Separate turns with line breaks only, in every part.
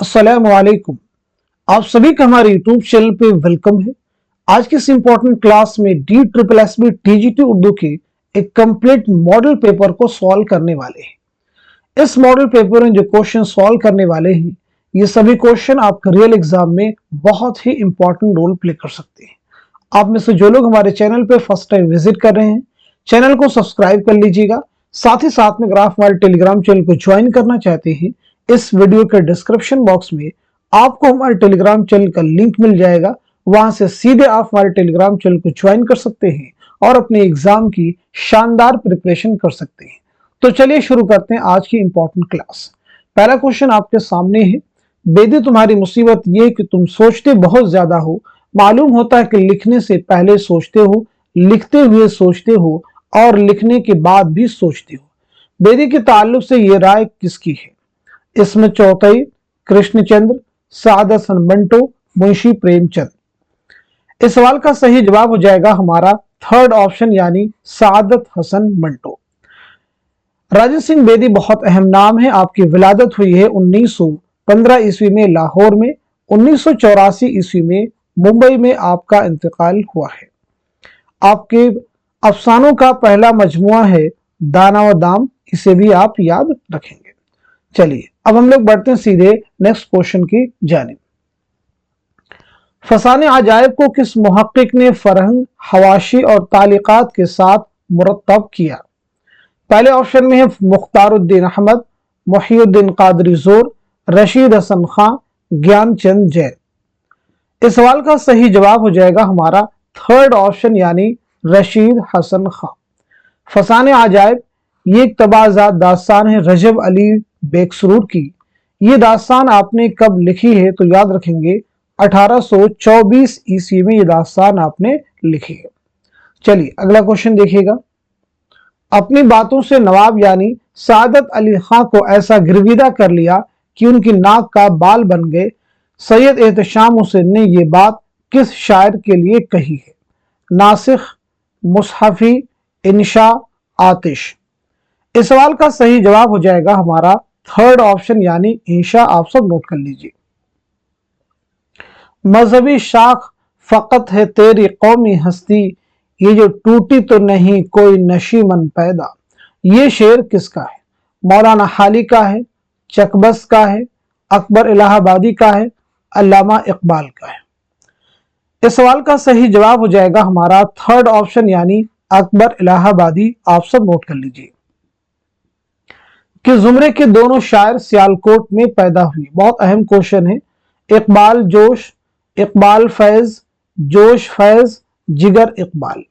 अस्सलामुअलैकुम। आप सभी का हमारे यूट्यूब चैनल पे वेलकम है। आज की इस इंपॉर्टेंट क्लास में DSSB TGT उर्दू के एक कंप्लीट मॉडल पेपर को सॉल्व करने वाले हैं। इस मॉडल पेपर में जो क्वेश्चन सॉल्व करने वाले हैं, ये सभी क्वेश्चन आपके रियल एग्जाम में बहुत ही इंपॉर्टेंट रोल प्ले कर सकते हैं। आप में से जो लोग हमारे चैनल पे फर्स्ट टाइम विजिट कर रहे हैं, चैनल को सब्सक्राइब कर लीजिएगा। साथ ही साथ में अगर आप हमारे टेलीग्राम चैनल को ज्वाइन करना चाहते हैं, इस वीडियो के डिस्क्रिप्शन बॉक्स में आपको हमारे टेलीग्राम चैनल का लिंक मिल जाएगा। वहां से सीधे आप हमारे टेलीग्राम चैनल को ज्वाइन कर सकते हैं और अपने एग्जाम की शानदार प्रिपरेशन कर सकते हैं। तो चलिए शुरू करते हैं आज की इंपॉर्टेंट क्लास। पहला क्वेश्चन आपके सामने है। बेदी, तुम्हारी मुसीबत यह है कि तुम सोचते बहुत ज्यादा हो। मालूम होता है कि लिखने से पहले सोचते हो, लिखते हुए सोचते हो और लिखने के बाद भी सोचते हो। बेदी के ताल्लुक से ये राय किसकी है? इसमें चौथई, कृष्णचंद्र, सादत हसन मंटो, मुंशी प्रेमचंद। इस सवाल का सही जवाब हो जाएगा हमारा थर्ड ऑप्शन यानी सादत हसन मंटो। राजन सिंह बेदी बहुत अहम नाम है। आपकी विलादत हुई है 1915 ईस्वी में लाहौर में। 1984 ईस्वी में मुंबई में आपका इंतकाल हुआ है। आपके अफसानों का पहला मजमुआ है दाना व दाम, इसे भी आप याद रखेंगे। चलिए अब हम लोग बढ़ते हैं सीधे नेक्स्ट क्वेश्चन की जानिब। फसाने अजायब को किस मुहक्किक ने फरहंग, हवाशी और तालिकात के साथ मुरत्तब किया? पहले ऑप्शन में है मुख्तारुद्दीन अहमद, मुहिउद्दीन कादरी जोर, रशीद हसन खां, ज्ञानचंद जैन। इस सवाल का सही जवाब हो जाएगा हमारा थर्ड ऑप्शन यानी रशीद हसन खां। फसाने अजायब ये एक तबाजात दास्तान है रजब अली बेकसरूर की। ये दास्तान आपने कब लिखी है? तो याद रखेंगे 1824 ईस्वी में ये दास्तान आपने लिखी है। चलिए अगला क्वेश्चन देखिएगा। अपनी बातों से नवाब यानी सादत अली खां को ऐसा गिरविदा कर लिया कि उनकी नाक का बाल बन गए। सैयद एहतशाम हुसैन ने ये बात किस शायर के लिए कही है? नासिख, मुसहफी, इंशा, आतिश। इस सवाल का सही जवाब हो जाएगा हमारा थर्ड ऑप्शन यानी इंशा। आप सब नोट कर लीजिए। मजहबी शाख फकत है तेरी कौमी हस्ती, ये जो टूटी तो नहीं कोई नशीमन पैदा। ये शेर किसका है? मौलाना हाली का है, चकबस का है, अकबर इलाहाबादी का है, अल्लामा इकबाल का है। इस सवाल का सही जवाब हो जाएगा हमारा थर्ड ऑप्शन यानी अकबर इलाहाबादी। आप सब नोट कर लीजिए। कि जुमरे के दोनों शायर सियालकोट में पैदा हुए? बहुत अहम क्वेश्चन है। इकबाल जोश, इकबाल फैज, जोश फैज, जिगर इकबाल।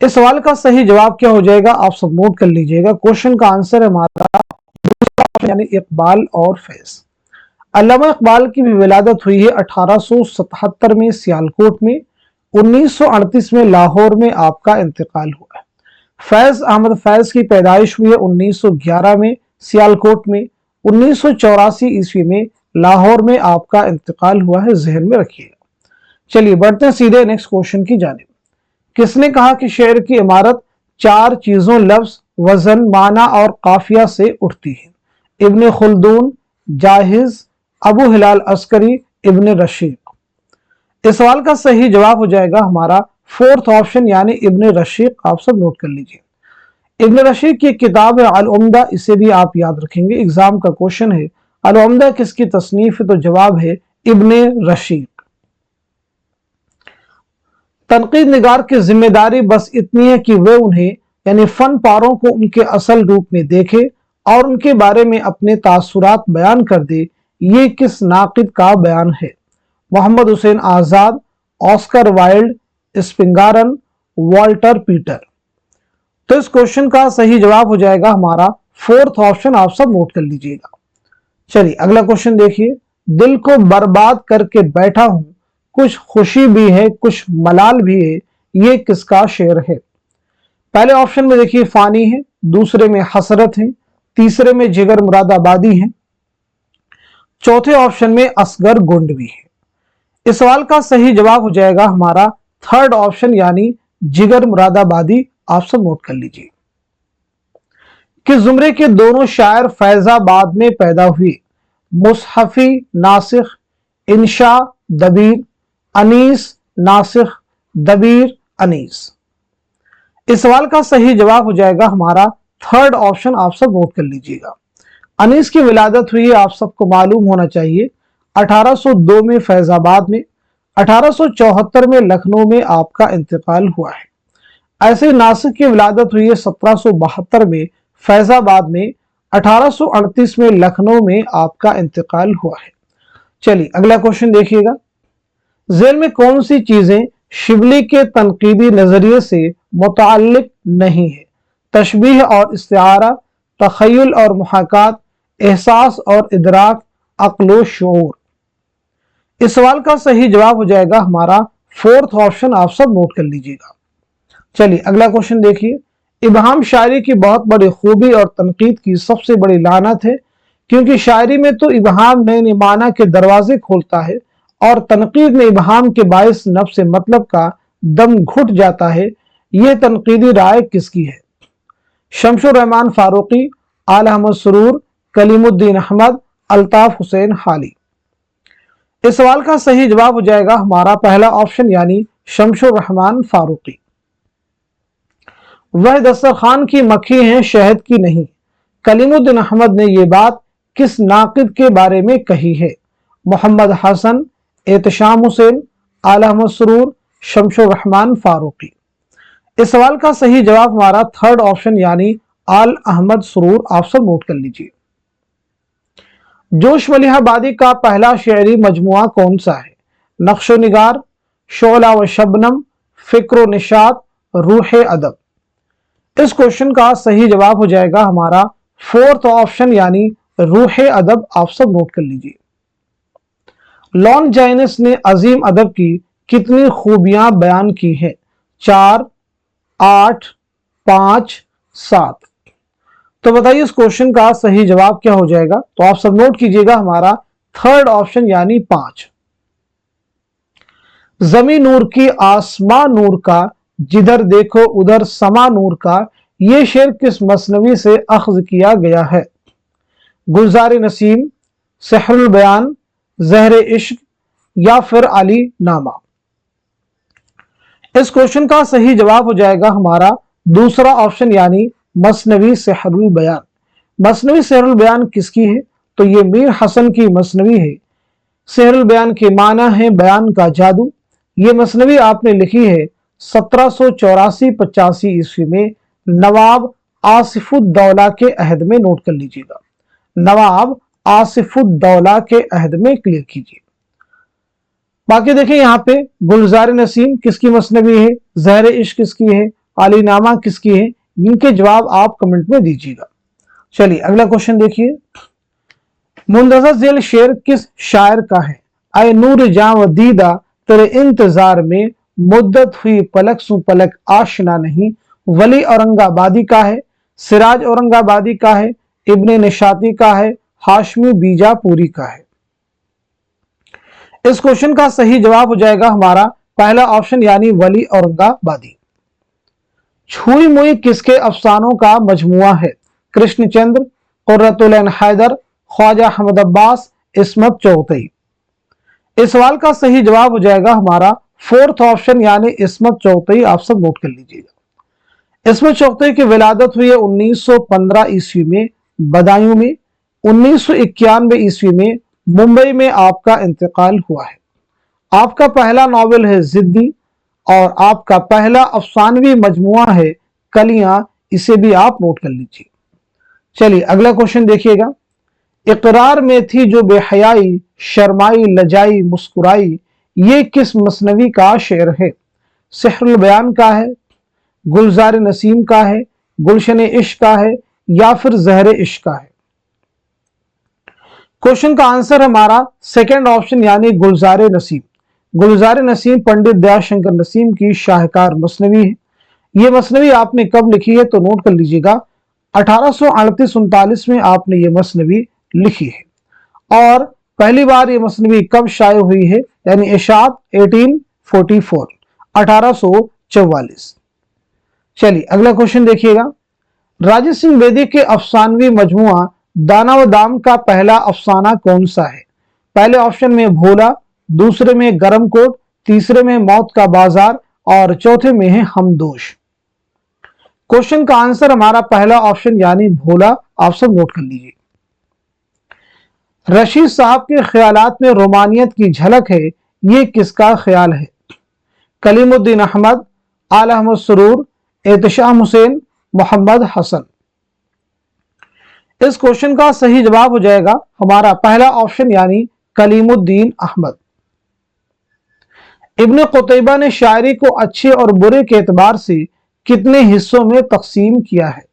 इस सवाल का सही जवाब क्या हो जाएगा? आप सब नोट कर लीजिएगा। क्वेश्चन का आंसर है हमारा यानी इकबाल और फैज। अल्लामा इकबाल की भी विलादत हुई है 1877 में सियालकोट में। 1938 में लाहौर में आपका इंतकाल हुआ है। फैज अहमद फैज की पैदाइश हुई है 1911 में सियालकोट में। 1984 ईस्वी में लाहौर में आपका इंतकाल हुआ है, जहन में रखिएगा। चलिए बढ़ते हैं सीधे नेक्स्ट क्वेश्चन की जानिब। किसने कहा कि शेर की इमारत चार चीजों लफ्ज, वजन, माना और काफिया से उठती है? इब्ने खुल्दून, जाहिज, अबू हिलाल अस्करी, इब्ने रशीद। इस सवाल का सही जवाब हो जाएगा हमारा फोर्थ ऑप्शन यानी इब्ने रशीद। आप सब नोट कर लीजिए। इब्ने रशीद की किताब है अल उम्दा, इसे भी आप याद रखेंगे। एग्जाम का क्वेश्चन है अल उम्दा किसकी तसनीफ है? तो जवाब है इब्ने रशीद। तनकीद निगार की जिम्मेदारी बस इतनी है कि वे उन्हें यानी फन पारों को उनके असल रूप में देखे और उनके बारे में अपने तासुरात बयान कर दे। ये किस नाकिद का बयान है? मोहम्मद हुसैन आजाद, ऑस्कर वाइल्ड, स्पिंगारन, वॉल्टर पीटर। तो इस क्वेश्चन का सही जवाब हो जाएगा हमारा फोर्थ ऑप्शन। आप सब नोट कर लीजिएगा। चलिए अगला क्वेश्चन देखिए। दिल को बर्बाद करके बैठा हूं, कुछ खुशी भी है कुछ मलाल भी है, ये किसका शेर है? पहले ऑप्शन में देखिए फानी है, दूसरे में हसरत है, तीसरे में जिगर मुरादाबादी है, चौथे ऑप्शन में असगर गुंडवी है। इस सवाल का सही जवाब हो जाएगा हमारा थर्ड ऑप्शन यानी जिगर मुरादाबादी। आप सब नोट कर लीजिए। कि जुमरे के दोनों शायर फैजाबाद में पैदा हुए? मुसहफी नासिख, इंशा दबीर, अनीस नासिख, दबीर अनीस। इस सवाल का सही जवाब हो जाएगा हमारा थर्ड ऑप्शन, आप सब नोट कर लीजिएगा। अनीस की विलादत हुई, आप सबको मालूम होना चाहिए 1802 में फैजाबाद में, 1874 में लखनऊ में आपका इंतकाल हुआ है। ऐसे नासिक की विलादत हुई है 1772 में फैजाबाद में, 1838 में लखनऊ में आपका इंतकाल हुआ है। चलिए अगला क्वेश्चन देखिएगा। ज़ेल में कौन सी चीजें शिबली के तनकीदी नजरिए से मुताल्लिक नहीं है? तशबीह और इस्तिआरा, तखय्युल और मुहाकात, एहसास और इदराक, अक्ल व शऊर। इस सवाल का सही जवाब हो जाएगा हमारा फोर्थ ऑप्शन, आप सब नोट कर लीजिएगा। चलिए अगला क्वेश्चन देखिए। इबहाम शायरी की बहुत बड़ी खूबी और तनकीद की सबसे बड़ी लानत है, क्योंकि शायरी में तो इबहाम नए माना के दरवाजे खोलता है और तनकीद में इबहाम के बायस नफ्स मतलब का दम घुट जाता है। यह तनकीदी राय किसकी है? शमशुर रहमान फारूकी, आला अहमद सुरूर, कलीमुद्दीन अहमद, अल्ताफ हुसैन हाली। इस सवाल का सही जवाब हो जाएगा हमारा पहला ऑप्शन यानी शमशुर रहमान फारूकी। वह दस्तरखान की मक्खी है शहद की नहीं। कलीमुद्दीन अहमद ने यह बात किस नाकिद के बारे में कही है? मोहम्मद हसन, एहतशाम हुसैन, आला अहमद सुरूर, शमशुर रहमान फारूकी। इस सवाल का सही जवाब हमारा थर्ड ऑप्शन यानी आल अहमद सुरूर, आप सब नोट कर लीजिए। जोश मलिहाबादी का पहला शेरी मजमुआ कौन सा है? नक्शो निगार, शोला व शबनम, फिक्र निशात, रूह अदब। इस क्वेश्चन का सही जवाब हो जाएगा हमारा फोर्थ ऑप्शन यानी रूह अदब, आप सब नोट कर लीजिए। लॉन्जाइनस ने अजीम अदब की कितनी खूबियां बयान की हैं? 4, 8, 5, 7। तो बताइए इस क्वेश्चन का सही जवाब क्या हो जाएगा? तो आप सब नोट कीजिएगा हमारा थर्ड ऑप्शन यानी 5। जमी नूर की आसमां नूर का, जिधर देखो उधर समा नूर का, ये शेर किस मसनवी से अख्ज किया गया है? गुलजार नसीम, सहरुल बयान, ज़हरे इश्क या फिर अली नामा। इस क्वेश्चन का सही जवाब हो जाएगा हमारा दूसरा ऑप्शन यानी मसनवी सहरुल बयान। मसनवी सहरुल बयान किसकी है? तो ये मीर हसन की मसनवी है। सहरुल बयान के माना है बयान का जादू। ये मसनवी आपने लिखी है 1784-85 ईस्वी में नवाब आसिफुद्दौला के अहद में। नोट कर लीजिएगा, नवाब आसिफुद्दौला के अहद में क्लियर कीजिए। बाकी देखिए यहाँ पे गुलजार नसीम किसकी मसनवी है, ज़हरे इश्क किसकी है, अली नामा किसकी है, इनके जवाब आप कमेंट में दीजिएगा। चलिए अगला क्वेश्चन देखिए। मुंदज़र ज़ेल शेर किस शायर का है? आए नूर जां व दीदा तेरे इंतजार में, मुद्दत हुई पलक सु पलक आशना नहीं। वली औरंगाबादी का है, सिराज औरंगाबादी का है, इब्ने निशाती का है, हाशमी बीजापुरी का है। इस क्वेश्चन का सही जवाब हो जाएगा हमारा पहला ऑप्शन यानी वली औरंगाबादी। छुई मुई किसके अफसानों का मजमुआ है? कृष्णचंद्र, कुर्रतुल ऐन हैदर, ख्वाजा अहमद अब्बास, इस्मत चौगतई। इस सवाल का सही जवाब हो जाएगा हमारा फोर्थ ऑप्शन यानी इस्मत चौगतई, आप सब नोट कर लीजिएगा। इस्मत चौगतई की विलादत हुई है 1915 ईस्वी में बदायूं में। 1991 ईस्वी में मुंबई में आपका इंतकाल हुआ है। आपका पहला नॉवेल है जिद्दी और आपका पहला अफसानवी मजमुआ है कलियां, इसे भी आप नोट कर लीजिए। चलिए अगला क्वेश्चन देखिएगा। इकरार में थी जो बेहयाई, शर्माई लजाई मुस्कुराई, ये किस मसनवी का शेर है? सहरुल बयान का है, गुलजार नसीम का है, गुलशन इश्क का है या फिर ज़हरे इश्क का है? क्वेश्चन का आंसर हमारा सेकंड ऑप्शन यानी गुलजार नसीम। गुलजार नसीम पंडित दयाशंकर नसीम की शाहकार मसनवी है। ये मसनवी आपने कब लिखी है? तो नोट कर लीजिएगा 1838-39 में आपने ये मसनवी लिखी है। और पहली बार ये मसनवी कब शाये हुई है? यानी इशात 1844, 1844। चलिए अगला क्वेश्चन देखिएगा। राजेश सिंह बेदी के अफसानवी मजमुआ दाना व दाम का पहला अफसाना कौन सा है? पहले ऑप्शन में भोला, दूसरे में गरम कोट, तीसरे में मौत का बाजार और चौथे में है हमदोश। क्वेश्चन का आंसर हमारा पहला ऑप्शन यानी भोला। आप सब नोट कर लीजिए। रशीद साहब के ख्यालात में रोमानियत की झलक है, ये किसका ख्याल है? कलीमुद्दीन अहमद, आला अहमद सुरूर, एहतशाम हुसैन, मोहम्मद हसन। इस क्वेश्चन का सही जवाब हो जाएगा हमारा पहला ऑप्शन यानी कलीमुद्दीन अहमद। इब्न कुतैबा ने शायरी को अच्छे और बुरे के एतबार से कितने हिस्सों में तकसीम किया है?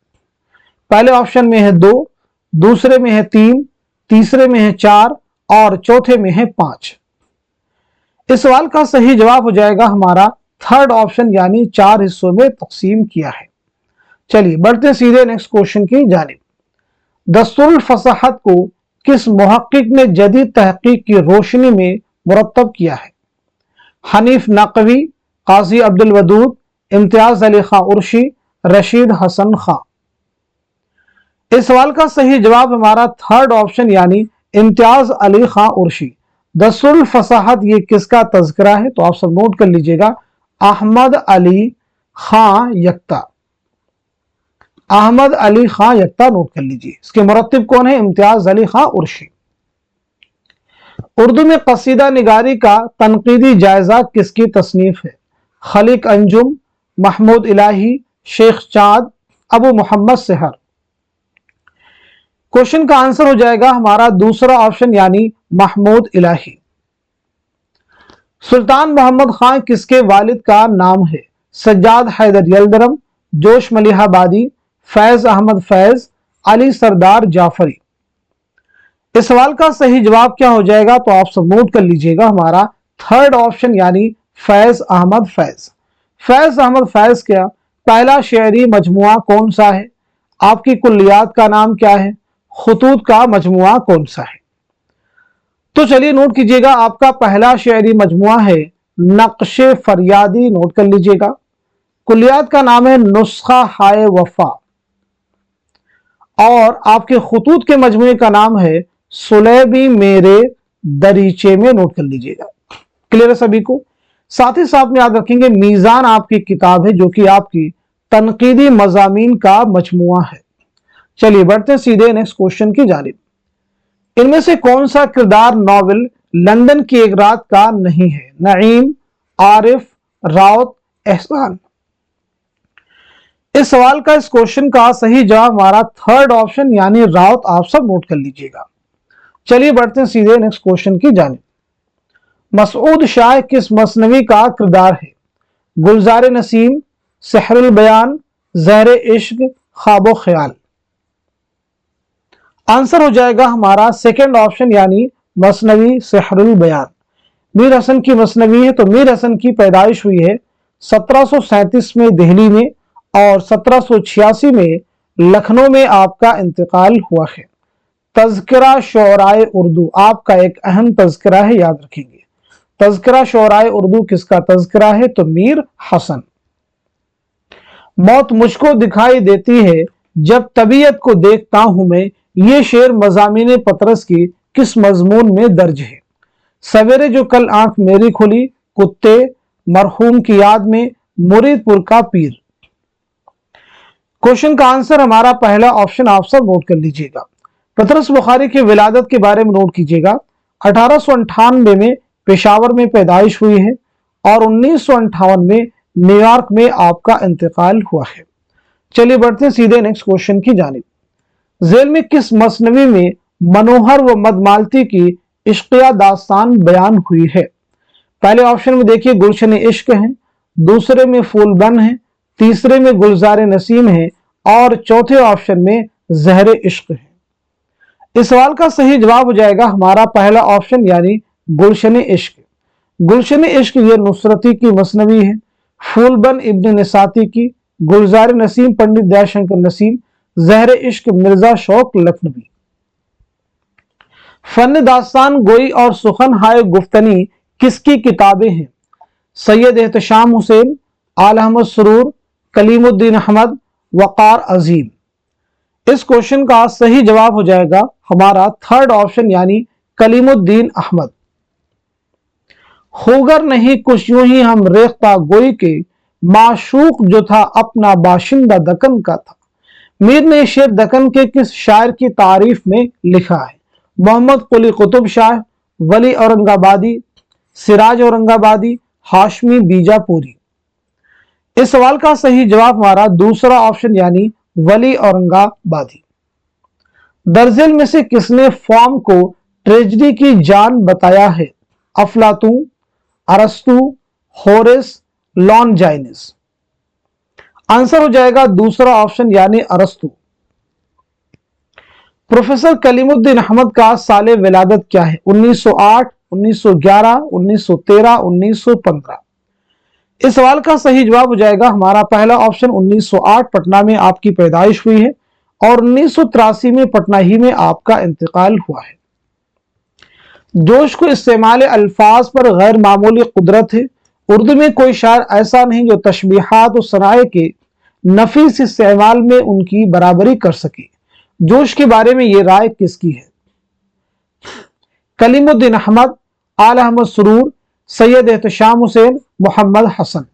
पहले ऑप्शन में है 2, दूसरे में है 3, तीसरे में है 4 और चौथे में है 5। इस सवाल का सही जवाब हो जाएगा हमारा थर्ड ऑप्शन यानी 4 हिस्सों में तकसीम किया है। चलिए बढ़ते हैं सीधे नेक्स्ट क्वेश्चन की जानिब। दस्तूरुल फसाहत को किस मुहक्किक ने जदीद तहकीक की रोशनी में मुरत्तब किया है? हनीफ नकवी, काजी अब्दुल वदूद, इम्तियाज अली खां उर्शी, रशीद हसन खां। इस सवाल का सही जवाब हमारा थर्ड ऑप्शन यानी इम्तियाज अली खां उर्शी। दस्तूरुल फसाहत ये किसका तज़किरा है? तो आप सब नोट कर लीजिएगा, अहमद अली खां यक्ता। अहमद अली खां यक्ता नोट कर लीजिए। इसके मुरत्तिब कौन है? इम्तियाज अली खां उर्शी। उर्दू में कसीदा निगारी का तनकीदी जायजा किसकी तसनीफ है? खलीक अंजुम, महमूद इलाही, शेख चांद, अबू मोहम्मद सेहर। क्वेश्चन का आंसर हो जाएगा हमारा दूसरा ऑप्शन यानी महमूद इलाही। सुल्तान मोहम्मद खान किसके वालिद का नाम है? सज्जाद हैदर यलदरम, जोश मलिहाबादी, फैज अहमद फैज, अली सरदार जाफरी। इस सवाल का सही जवाब क्या हो जाएगा? तो आप सब नोट कर लीजिएगा, हमारा थर्ड ऑप्शन यानी फैज अहमद फैज। फैज अहमद फैज का पहला शेरी मजमुआ कौन सा है? आपकी कुल्लियात का नाम क्या है? खुतूत का मजमुआ कौन सा है? तो चलिए नोट कीजिएगा, आपका पहला शेरी मजमुआ है नक्शे फरियादी। नोट कर लीजिएगा। कुल्लियात का नाम है नुस्खा हाय वफा और आपके खुतूत के मजमुए का नाम है सुलेबी मेरे दरीचे में। नोट कर लीजिएगा। क्लियर है सभी को? साथ ही साथ में याद रखेंगे मीजान आपकी किताब है जो कि आपकी तनकीदी मजामीन का मजमुआ है। चलिए बढ़ते सीधे नेक्स्ट क्वेश्चन की जानिब। इनमें से कौन सा किरदार नॉवेल लंदन की एक रात का नहीं है? नईम, आरिफ, राउत, एहसान। इस सवाल का इस क्वेश्चन का सही जवाब हमारा थर्ड ऑप्शन यानी राउत। आप सब नोट कर लीजिएगा। चलिए बढ़ते हैं सीधे नेक्स्ट क्वेश्चन की जानिब। मसूद शाह किस मसनवी का किरदार है? गुलजार नसीम, सहरुल बयान, ज़हरे इश्क, ख्वाबो ख्याल। आंसर हो जाएगा हमारा सेकंड ऑप्शन यानी मसनवी सहरुल बयान। मीर हसन की मसनवी है। तो मीर हसन की पैदाइश हुई है 1737 में दिल्ली में और 1786 में लखनऊ में आपका इंतकाल हुआ है। तज़किरा शोराए उर्दू आपका एक अहम तज़किरा है, याद रखेंगे। तज़किरा शोराए उर्दू किसका तज़किरा है? तो मीर हसन। मौत मुझको दिखाई देती है जब तबीयत को देखता हूं मैं, ये शेर मज़ामीन पतरस की किस मजमून में दर्ज है? सवेरे जो कल आंख मेरी खुली, कुत्ते, मरहूम की याद में, मुरीदपुर का पीर। क्वेश्चन का आंसर हमारा पहला ऑप्शन आप सब नोट कर लीजिएगा। पतरस बुखारी की विलादत के बारे में नोट कीजिएगा। 1898 में पेशावर में पैदाइश हुई है और 1958 में न्यूयॉर्क में आपका इंतकाल हुआ है। चलिए बढ़ते हैं सीधे नेक्स्ट क्वेश्चन की जानिब। झेल में किस मसनवी में मनोहर व मदमालती की इश्किया दास्तान बयान हुई है? पहले ऑप्शन में देखिए गुलशन इश्क है, दूसरे में फूलबन है, तीसरे में गुलजार नसीम है और चौथे ऑप्शन में ज़हरे इश्क है। इस सवाल का सही जवाब हो जाएगा हमारा पहला ऑप्शन यानी गुलशन इश्क। गुलशन इश्क ये नुसरती की मसनवी है, फूलबन इब्न निसाती की, गुलजार नसीम पंडित दयाशंकर नसीम, ज़हरे इश्क मिर्जा शौक लखनवी। फन दास्तान गोई और सुखन हाय गुफ्तनी किसकी किताबें हैं? सैयद एहतशाम हुसैन, आला अहमद सुरूर, कलीमुद्दीन अहमद, वकार अजीम। इस क्वेश्चन का सही जवाब हो जाएगा हमारा थर्ड ऑप्शन यानी कलीमुद्दीन अहमद। होगर नहीं कुछ यूं ही हम रेख्ता गोई के, माशूक जो था अपना बाशिंदा दक्कन का था। मीर ने शेर दक्कन के किस शायर की तारीफ में लिखा है? मोहम्मद कुली कुतुब शाह, वली औरंगाबादी, सिराज औरंगाबादी, हाशमी बीजापुरी। इस सवाल का सही जवाब हमारा दूसरा ऑप्शन यानी वली औरंगाबादी। दरजेल में से किसने फॉर्म को ट्रेजेडी की जान बताया है? अफलातून, अरस्तु, होरेस, लॉन्जाइनिस। आंसर हो जाएगा दूसरा ऑप्शन यानी अरस्तु। प्रोफेसर कलीमुद्दीन अहमद का साले विलादत क्या है? 1908, 1911, 1913, 1915। इस सवाल का सही जवाब हो जाएगा हमारा पहला ऑप्शन 1908। पटना में आपकी पैदाइश हुई है और 1983 में पटना ही में आपका इंतकाल हुआ है। जोश को इस्तेमाल अल्फाज पर गैर मामूली कुदरत है। उर्दू में कोई शायर ऐसा नहीं जो तशबीहात और सनाए के नफीस इस्तेमाल में उनकी बराबरी कर सके। जोश के बारे में ये राय किसकी है? कलीमुद्दीन अहमद, आला अहमद सुरूर, सैयद एहतशाम हुसैन, मोहम्मद हसन।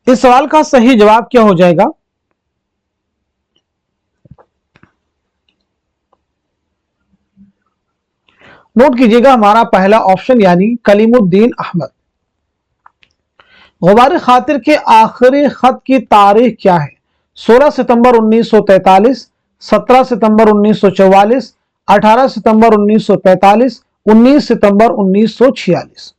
इस सवाल का सही जवाब क्या हो जाएगा? नोट कीजिएगा हमारा पहला ऑप्शन यानी कलीमुद्दीन अहमद। गुबार खातिर के आखिरी खत की तारीख क्या है? 16 सितंबर 1943, 17 सितंबर 1944, 18 सितंबर 1945, 19 सितंबर 1946।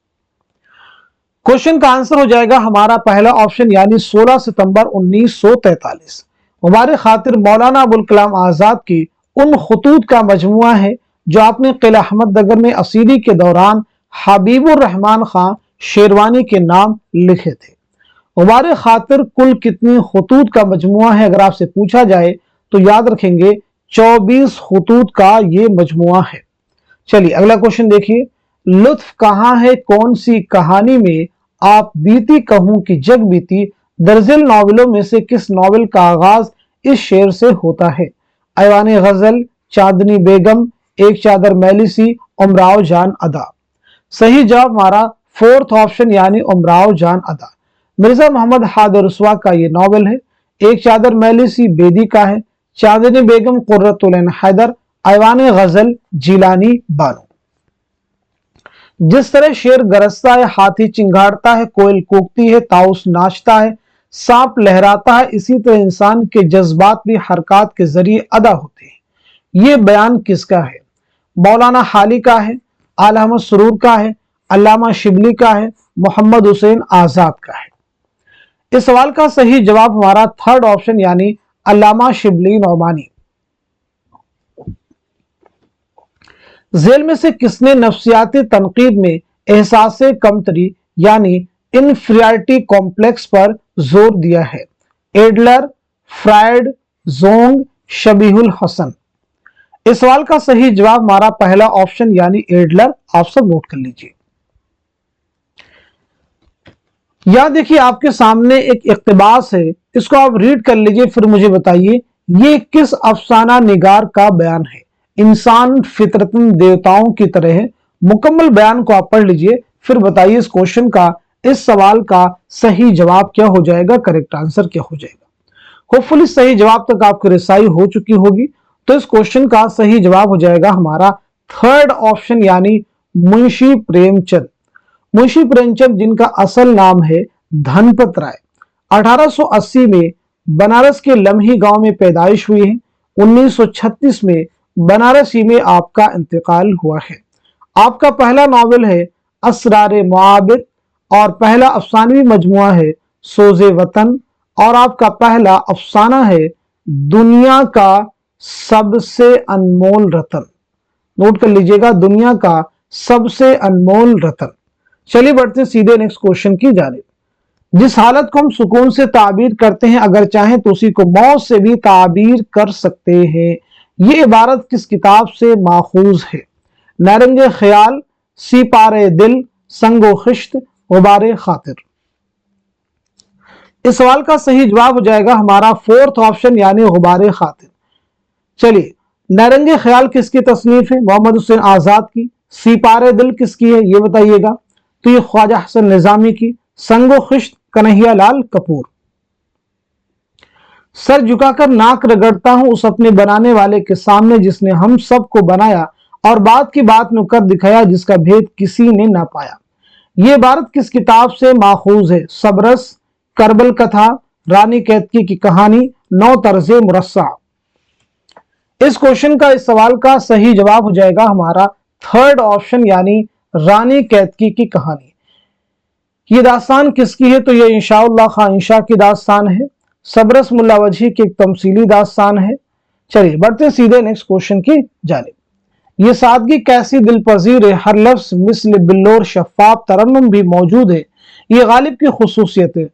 क्वेश्चन का आंसर हो जाएगा हमारा पहला ऑप्शन यानी 16 सितंबर 1943। गुबार खातिर मौलाना अबुल कलाम आजाद की उन खतूत का मजमुआ है जो आपने किला अहमदनगर में असीरी के दौरान हबीबुर रहमान खां शेरवानी के नाम लिखे थे। गुबार खातिर कुल कितनी खतूत का मजमुआ है? अगर आपसे पूछा जाए तो याद रखेंगे 24 खतूत का ये मजमुआ है। चलिए अगला क्वेश्चन देखिए। लुत्फ कहाँ है कौन सी कहानी में आप बीती कहूं कि जग बीती? दर्जल नॉवेलों में से किस नॉवेल का आगाज इस शेर से होता है? ऐवान गजल, चांदनी बेगम, एक चादर मैली सी, उमराव जान अदा। सही जवाब हमारा फोर्थ ऑप्शन यानी उमराव जान अदा। मिर्जा मोहम्मद हादर रुस्वा का ये नॉवेल है। एक चादर मैली सी बेदी का है। चांदनी बेगम कुर्रतुल ऐन हैदर, ऐवान गजल जिलानी बानो। जिस तरह शेर गरजता है, हाथी चिंगाड़ता है, कोयल कूकती है, ताउस नाचता है, सांप लहराता है, इसी तरह इंसान के जज्बात भी हरकत के जरिए अदा होते हैं। ये बयान किसका है? मौलाना हाली का है, आला अहमद सुरूर का है, अल्लामा शिबली का है, मोहम्मद हुसैन आजाद का है। इस सवाल का सही जवाब हमारा थर्ड ऑप्शन यानी अल्लामा शिबली नौमानी। जेल में से किसने नफ्सियाती तनकीद में एहसास कमतरी यानी इनफीरियरिटी कॉम्प्लेक्स पर जोर दिया है? Adler, Freud, Jung, Shabihul Hasan. इस सवाल का सही जवाब हमारा पहला ऑप्शन यानी एडलर। आप सब नोट कर लीजिए। यह देखिए आपके सामने एक इक्तिबास है, इसको आप रीड कर लीजिए, फिर मुझे बताइए ये किस अफसाना निगार का बयान है? इंसान फितरतन देवताओं की तरह है। मुकम्मल बयान को आप पढ़ लीजिए, फिर बताइए इस क्वेश्चन का, इस सवाल का सही जवाब क्या हो जाएगा, करेक्ट आंसर क्या हो जाएगा। होपफुली सही जवाब तक आपकी रिसाई हो चुकी होगी। तो इस क्वेश्चन का सही जवाब हो जाएगा हमारा थर्ड ऑप्शन यानी मुंशी प्रेमचंद। मुंशी प्रेमचंद जिनका असल नाम है धनपत राय, 1880 में बनारस के लम्ही गांव में पैदाइश हुई है। 1936 में बनारस ही में आपका इंतकाल हुआ है। आपका पहला नॉवेल है असरारे मुआबिद और पहला अफसानवी मजमुआ है सोजे वतन, और आपका पहला अफसाना है दुनिया का सबसे अनमोल रतन। नोट कर लीजिएगा, दुनिया का सबसे अनमोल रतन। चलिए बढ़ते हैं सीधे नेक्स्ट क्वेश्चन की जानिब। जिस हालत को हम सुकून से ताबीर करते हैं, अगर चाहें तो उसी को मौत से भी ताबीर कर सकते हैं। ये इबारत किस किताब से माखूज है? नारंगे ख्याल, सीपारे दिल, संगो खिश्त, गुबारे खातिर। इस सवाल का सही जवाब हो जाएगा हमारा फोर्थ ऑप्शन यानी गुबारे खातिर। चलिए, नारंगे ख्याल किसकी तसनीफ है? मोहम्मद हुसैन आजाद की। सीपारे दिल किसकी है ये बताइएगा, तो ये ख्वाजा हसन निजामी की। संगो खिश्त कन्हैया लाल कपूर। सर झुकाकर नाक रगड़ता हूं उस अपने बनाने वाले के सामने जिसने हम सबको बनाया और बात की बात में कर दिखाया जिसका भेद किसी ने ना पाया। ये इबारत किस किताब से माखूज है? सबरस, करबल कथा, रानी कैतकी की कहानी, नौ तर्जे मुरस्सा। इस क्वेश्चन का, इस सवाल का सही जवाब हो जाएगा हमारा थर्ड ऑप्शन यानी रानी कैतकी की कहानी। ये दास्तान किसकी है? तो ये इंशाउल्लाह खां इंशा की दास्तान है। सबरस मुल्ला वजही की एक तमसीली दास्तान है। चलिए बढ़ते सीधे नेक्स्ट क्वेश्चन की जानिब। ये सादगी कैसी दिल पजीर है, हर लफ्ज मिस्ल बिल्लोर शफाफ तरन्नुम भी मौजूद है, ये गालिब की खुसूसियत है।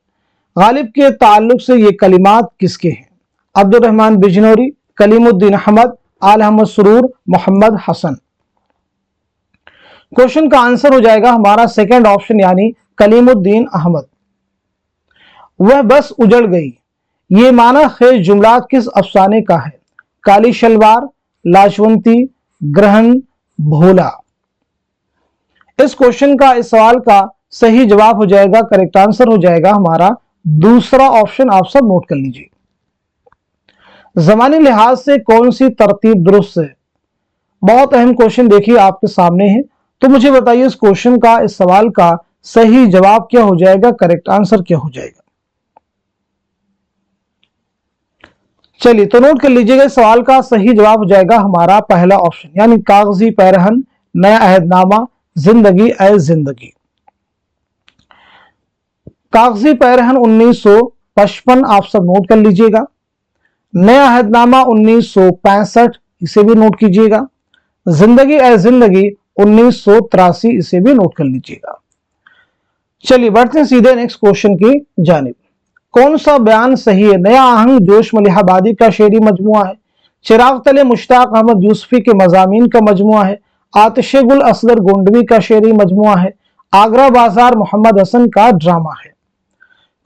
गालिब के ताल्लुक से ये कलिमात किसके हैं? अब्दुल रहमान बिजनौरी, कलीमुद्दीन अहमद, आल अहमद सुरूर, मोहम्मद हसन। क्वेश्चन का आंसर हो जाएगा हमारा सेकंड ऑप्शन यानी कलीमुद्दीन अहमद। वह बस उजड़ गई, ये माना खेज जुमला किस अफसाने का है? काली शलवार, लाजवंती, ग्रहण, भोला। इस क्वेश्चन का, इस सवाल का सही जवाब हो जाएगा, करेक्ट आंसर हो जाएगा हमारा दूसरा ऑप्शन। आप सब नोट कर लीजिए। जमानी लिहाज से कौन सी तरतीब दुरुस्त है? बहुत अहम क्वेश्चन देखिए आपके सामने है, तो मुझे बताइए इस क्वेश्चन का, इस सवाल का सही जवाब क्या हो जाएगा, करेक्ट आंसर क्या हो जाएगा? चलिए तो नोट कर लीजिएगा, इस सवाल का सही जवाब हो जाएगा हमारा पहला ऑप्शन यानी कागजी पैरहन, नया अहदनामा, जिंदगी ए जिंदगी। कागजी पैरहन 1955 आप सब नोट कर लीजिएगा। नया अहदनामा 1965, इसे भी नोट कीजिएगा। जिंदगी ए जिंदगी 1983, इसे भी नोट कर लीजिएगा। चलिए बढ़ते हैं सीधे नेक्स्ट क्वेश्चन की जानिब। कौन सा बयान सही है? नया आहंग जोश मलिहाबादी का शेरी मजमुआ है, चिराग तले मुश्ताक अहमद यूसुफी के मजामीन का मजमुआ है, आतिशे गुल असगर गोंडवी का शेरी मजमुआ है, आगरा बाजार मोहम्मद हसन का ड्रामा है।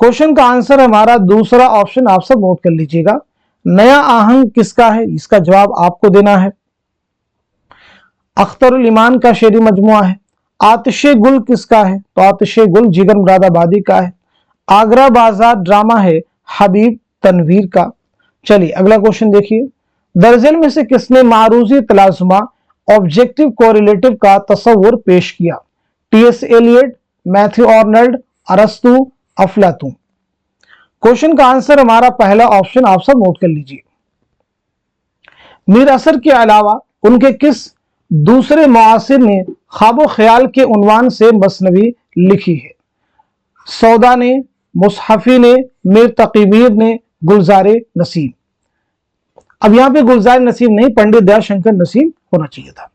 क्वेश्चन का आंसर हमारा दूसरा ऑप्शन, आप सब नोट कर लीजिएगा। नया आहंग किसका है? इसका जवाब आपको देना है। अख्तरुल ईमान का शेरी मजमुआ है। आतिशे गुल किसका है? तो आतिशे गुल जिगर मुरादाबादी का है। आगरा बाजार ड्रामा है हबीब तनवीर का। चलिए अगला क्वेश्चन देखिए। दर्जन में से किसने मारूजी तलाजुमा ऑब्जेक्टिव कोरिलेटिव का तस्वुर पेश किया? टी.एस. एलियट, मैथ्यू आर्नल्ड, अरस्तु, अफलातून। क्वेश्चन का आंसर हमारा पहला ऑप्शन, आप सब नोट कर लीजिए। मीर असर के अलावा उनके किस दूसरे मुआसिर ने ख्वाबो ख्याल के उन्वान से मसनवी लिखी है? सौदा ने, मुसहफी ने, मीर तकी मीर ने, गुलजारे नसीम। अब यहां पे गुलजार नसीम नहीं, पंडित दयाशंकर नसीम होना चाहिए था।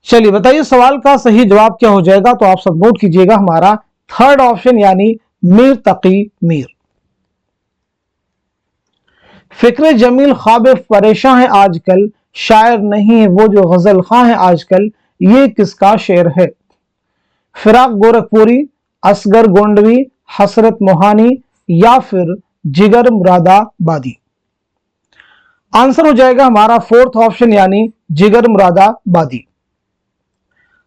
चलिए बताइए सवाल का सही जवाब क्या हो जाएगा, तो आप सब नोट कीजिएगा हमारा थर्ड ऑप्शन यानी मीर तकी मीर। फिक्र जमील ख्वाब परेशान है आजकल, शायर नहीं है वो जो गजल खां है आजकल, ये किसका शेर है? फिराक गोरखपुरी, असगर गोंडवी, हसरत मोहानी या फिर जिगर मुरादाबादी। आंसर हो जाएगा हमारा फोर्थ ऑप्शन यानी जिगर मुरादाबादी।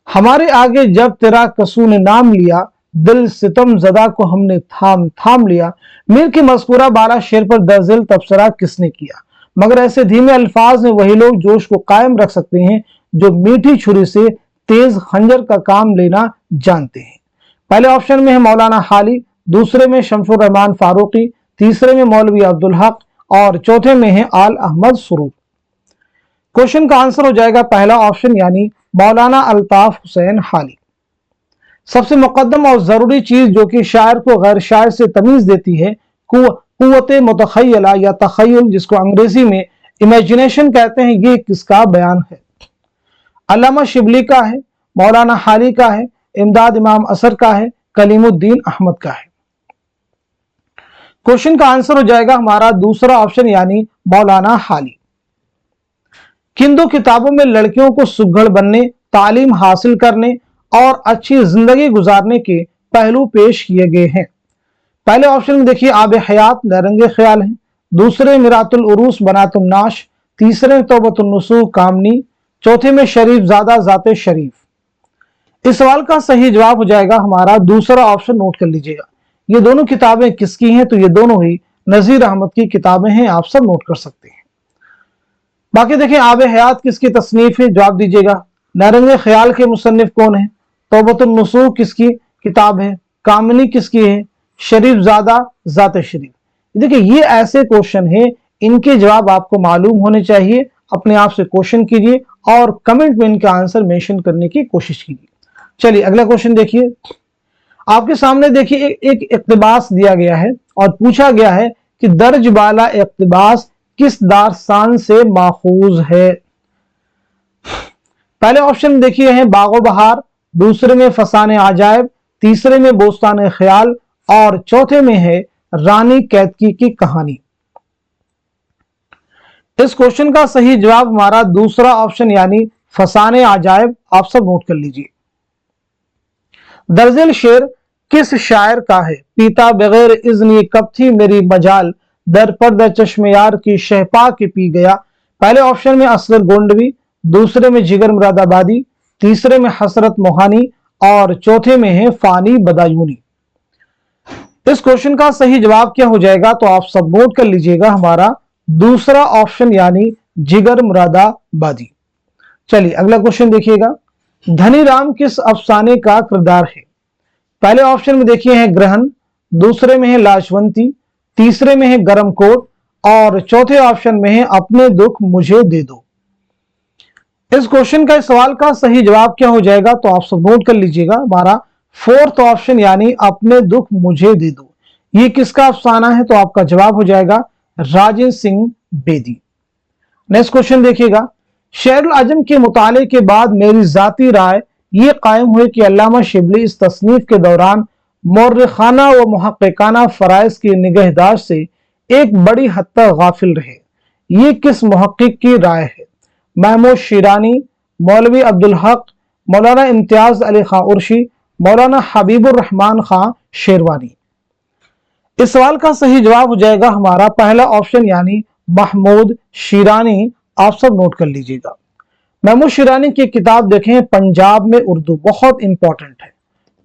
हमारे आगे जब तेरा कसू ने नाम लिया, दिल सितम जदा को हमने थाम थाम लिया। मीर की मस्कुरा बाला शेर पर दर्जिल तबसरा किसने किया? मगर ऐसे धीमे अल्फाज में वही लोग जोश को कायम रख सकते हैं जो मीठी छुरी से तेज खंजर का काम लेना जानते हैं। पहले ऑप्शन में है मौलाना हाली, दूसरे में शमसुर रहमान फारूकी, तीसरे में मौलवी अब्दुल हक और चौथे में है आल अहमद सुरूर। क्वेश्चन का आंसर हो जाएगा पहला ऑप्शन यानी मौलाना अल्ताफ हुसैन हाली। सबसे मुकद्दम और जरूरी चीज जो कि शायर को गैर शायर से तमीज देती है, कुव्वत मुतखय्यला या तखय्युल, जिसको अंग्रेजी में इमेजिनेशन कहते हैं, ये किसका बयान है? अल्लामा शिबली का है, मौलाना हाली का है, इमदाद इमाम असर का है, कलीमुद्दीन अहमद का है। क्वेश्चन का आंसर हो जाएगा हमारा दूसरा ऑप्शन यानी मौलाना हाली। किन दो किताबों में लड़कियों को सुघड़ बनने, तालीम हासिल करने और अच्छी जिंदगी गुजारने के पहलू पेश किए गए हैं? पहले ऑप्शन में देखिए आब हयात नरंगे ख्याल है, दूसरे मिरातुल उरूस बनातुन नाश, तीसरे में तौबतुन नसूह कामनी, चौथे में शरीफ ज़ादा ज़ाते शरीफ। इस सवाल का सही जवाब हो जाएगा हमारा दूसरा ऑप्शन, नोट कर लीजिएगा। ये दोनों किताबें किसकी हैं? तो ये दोनों ही नजीर अहमद की किताबें हैं, आप सब नोट कर सकते हैं। बाकी देखें आब हयात किसकी तसनीफ है? जवाब दीजिएगा। नरंगे ख्याल के मुसन्निफ कौन है? तौबतुन नसूह किसकी किताब है? कामनी किसकी है? शरीफ ज़ादा ज़ाते शरीफ। देखिए ये ऐसे क्वेश्चन है, इनके जवाब आपको मालूम होने चाहिए। अपने आप से क्वेश्चन कीजिए और कमेंट में इनका आंसर मेंशन करने की कोशिश कीजिए। चलिए अगला क्वेश्चन देखिए। आपके सामने देखिए एक इक्तिबास दिया गया है और पूछा गया है कि दर्ज वाला इक्तिबास किस दास्तान से माखूज है? पहले ऑप्शन देखिए है बागो बहार, दूसरे में फसाने आजायब, तीसरे में बोस्तान ख्याल और चौथे में है रानी कैतकी की कहानी। इस क्वेश्चन का सही जवाब हमारा दूसरा ऑप्शन यानी फसाने आजायब, आप सब नोट कर लीजिए। दर्जिल शेर किस शायर का है? पीता बगैर इज़्नी कब थी मेरी मजाल, दर पर दर चश्मे यार की शहपा के पी गया। पहले ऑप्शन में असगर गोंडवी, दूसरे में जिगर मुरादाबादी, तीसरे में हसरत मोहानी और चौथे में है फानी बदायूनी। इस क्वेश्चन का सही जवाब क्या हो जाएगा? तो आप सब नोट कर लीजिएगा, हमारा दूसरा ऑप्शन यानी जिगर मुरादाबादी। चलिए अगला क्वेश्चन देखिएगा। धनी राम किस अफसाने का किरदार है? पहले ऑप्शन में देखिए है ग्रहण, दूसरे में है लाजवंती, तीसरे में है गरम कोट और चौथे ऑप्शन में है अपने दुख मुझे दे दो। इस क्वेश्चन का इस सवाल का सही जवाब क्या हो जाएगा? तो आप सब नोट कर लीजिएगा, हमारा फोर्थ ऑप्शन यानी अपने दुख मुझे दे दो। ये किसका अफसाना है? तो आपका जवाब हो जाएगा राजेंद्र सिंह बेदी। नेक्स्ट क्वेश्चन देखिएगा। शेरुल अजम के मुताले के बाद मेरी जाती राय ये कायम हुई कि अल्लामा शिबली इस तसनीफ के दौरान मौर्रिखाना व मुहक्किकाना फराइज की निगहदाश्त से एक बड़ी हद तक गाफिल रहे। ये किस मुहक्किक की राय है? महमूद शिरानी, मौलवी अब्दुल हक, मौलाना इम्तियाज अली खां उर्शी, मौलाना हबीबुर रहमान खां शेरवानी। इस सवाल का सही जवाब हो जाएगा हमारा पहला ऑप्शन यानी महमूद शिरानी, आप सब नोट कर लीजिएगा। महमूद शिरानी की किताब देखें पंजाब में उर्दू, बहुत इंपॉर्टेंट है।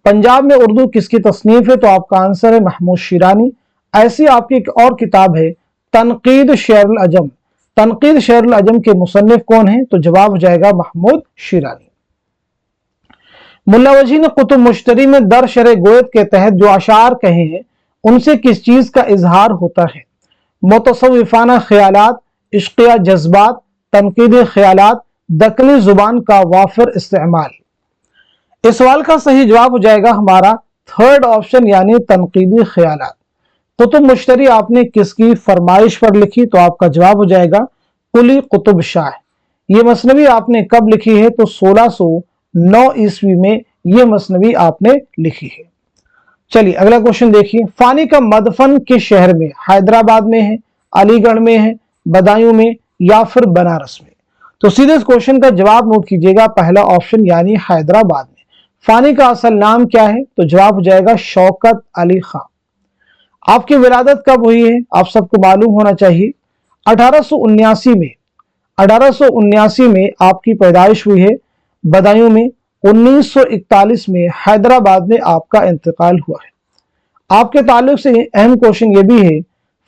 पंजाब में उर्दू किसकी तसनीफ है? तो आपका आंसर है महमूद शिरानी। ऐसी आपकी एक और किताब है तनकीद शेरुल अजम। तनकीद शेरुल अजम के मुसन्निफ कौन है? तो जवाब हो जाएगा महमूद शिरानी। मुल्ला वजी ने कुतुब मुश्तरी में दर शर गोयत के तहत जो अशार कहे हैं उनसे किस चीज का इजहार होता है? मुतसव्विफाना ख्यालात, इश्किया जज्बात, तनकीद ख्यालात, दक्कनी जुबान का वाफिर इस्तेमाल। इस सवाल का सही जवाब हो जाएगा हमारा थर्ड ऑप्शन यानी तनकीदी ख्यालात। कुतुब मुश्तरी आपने किसकी फरमाइश पर लिखी? तो आपका जवाब हो जाएगा कुली कुतुब शाह। ये मसनवी आपने कब लिखी है? तो 1609 ईस्वी में ये मसनवी आपने लिखी है। चलिए अगला क्वेश्चन देखिए। फानी का मदफन किस शहर में? हैदराबाद में है, अलीगढ़ में है, बदायूं में या फिर बनारस में? तो सीधे इस क्वेश्चन का जवाब नोट कीजिएगा, पहला ऑप्शन यानी हैदराबाद में। फानी का असल नाम क्या है? तो जवाब हो जाएगा शौकत अली खां। आपकी विलादत कब हुई है? आप सबको मालूम होना चाहिए 1879 में आपकी पैदाइश हुई है बदायूं में। 1941 में हैदराबाद में आपका इंतकाल हुआ है। आपके ताल्लुक से अहम क्वेश्चन ये भी है,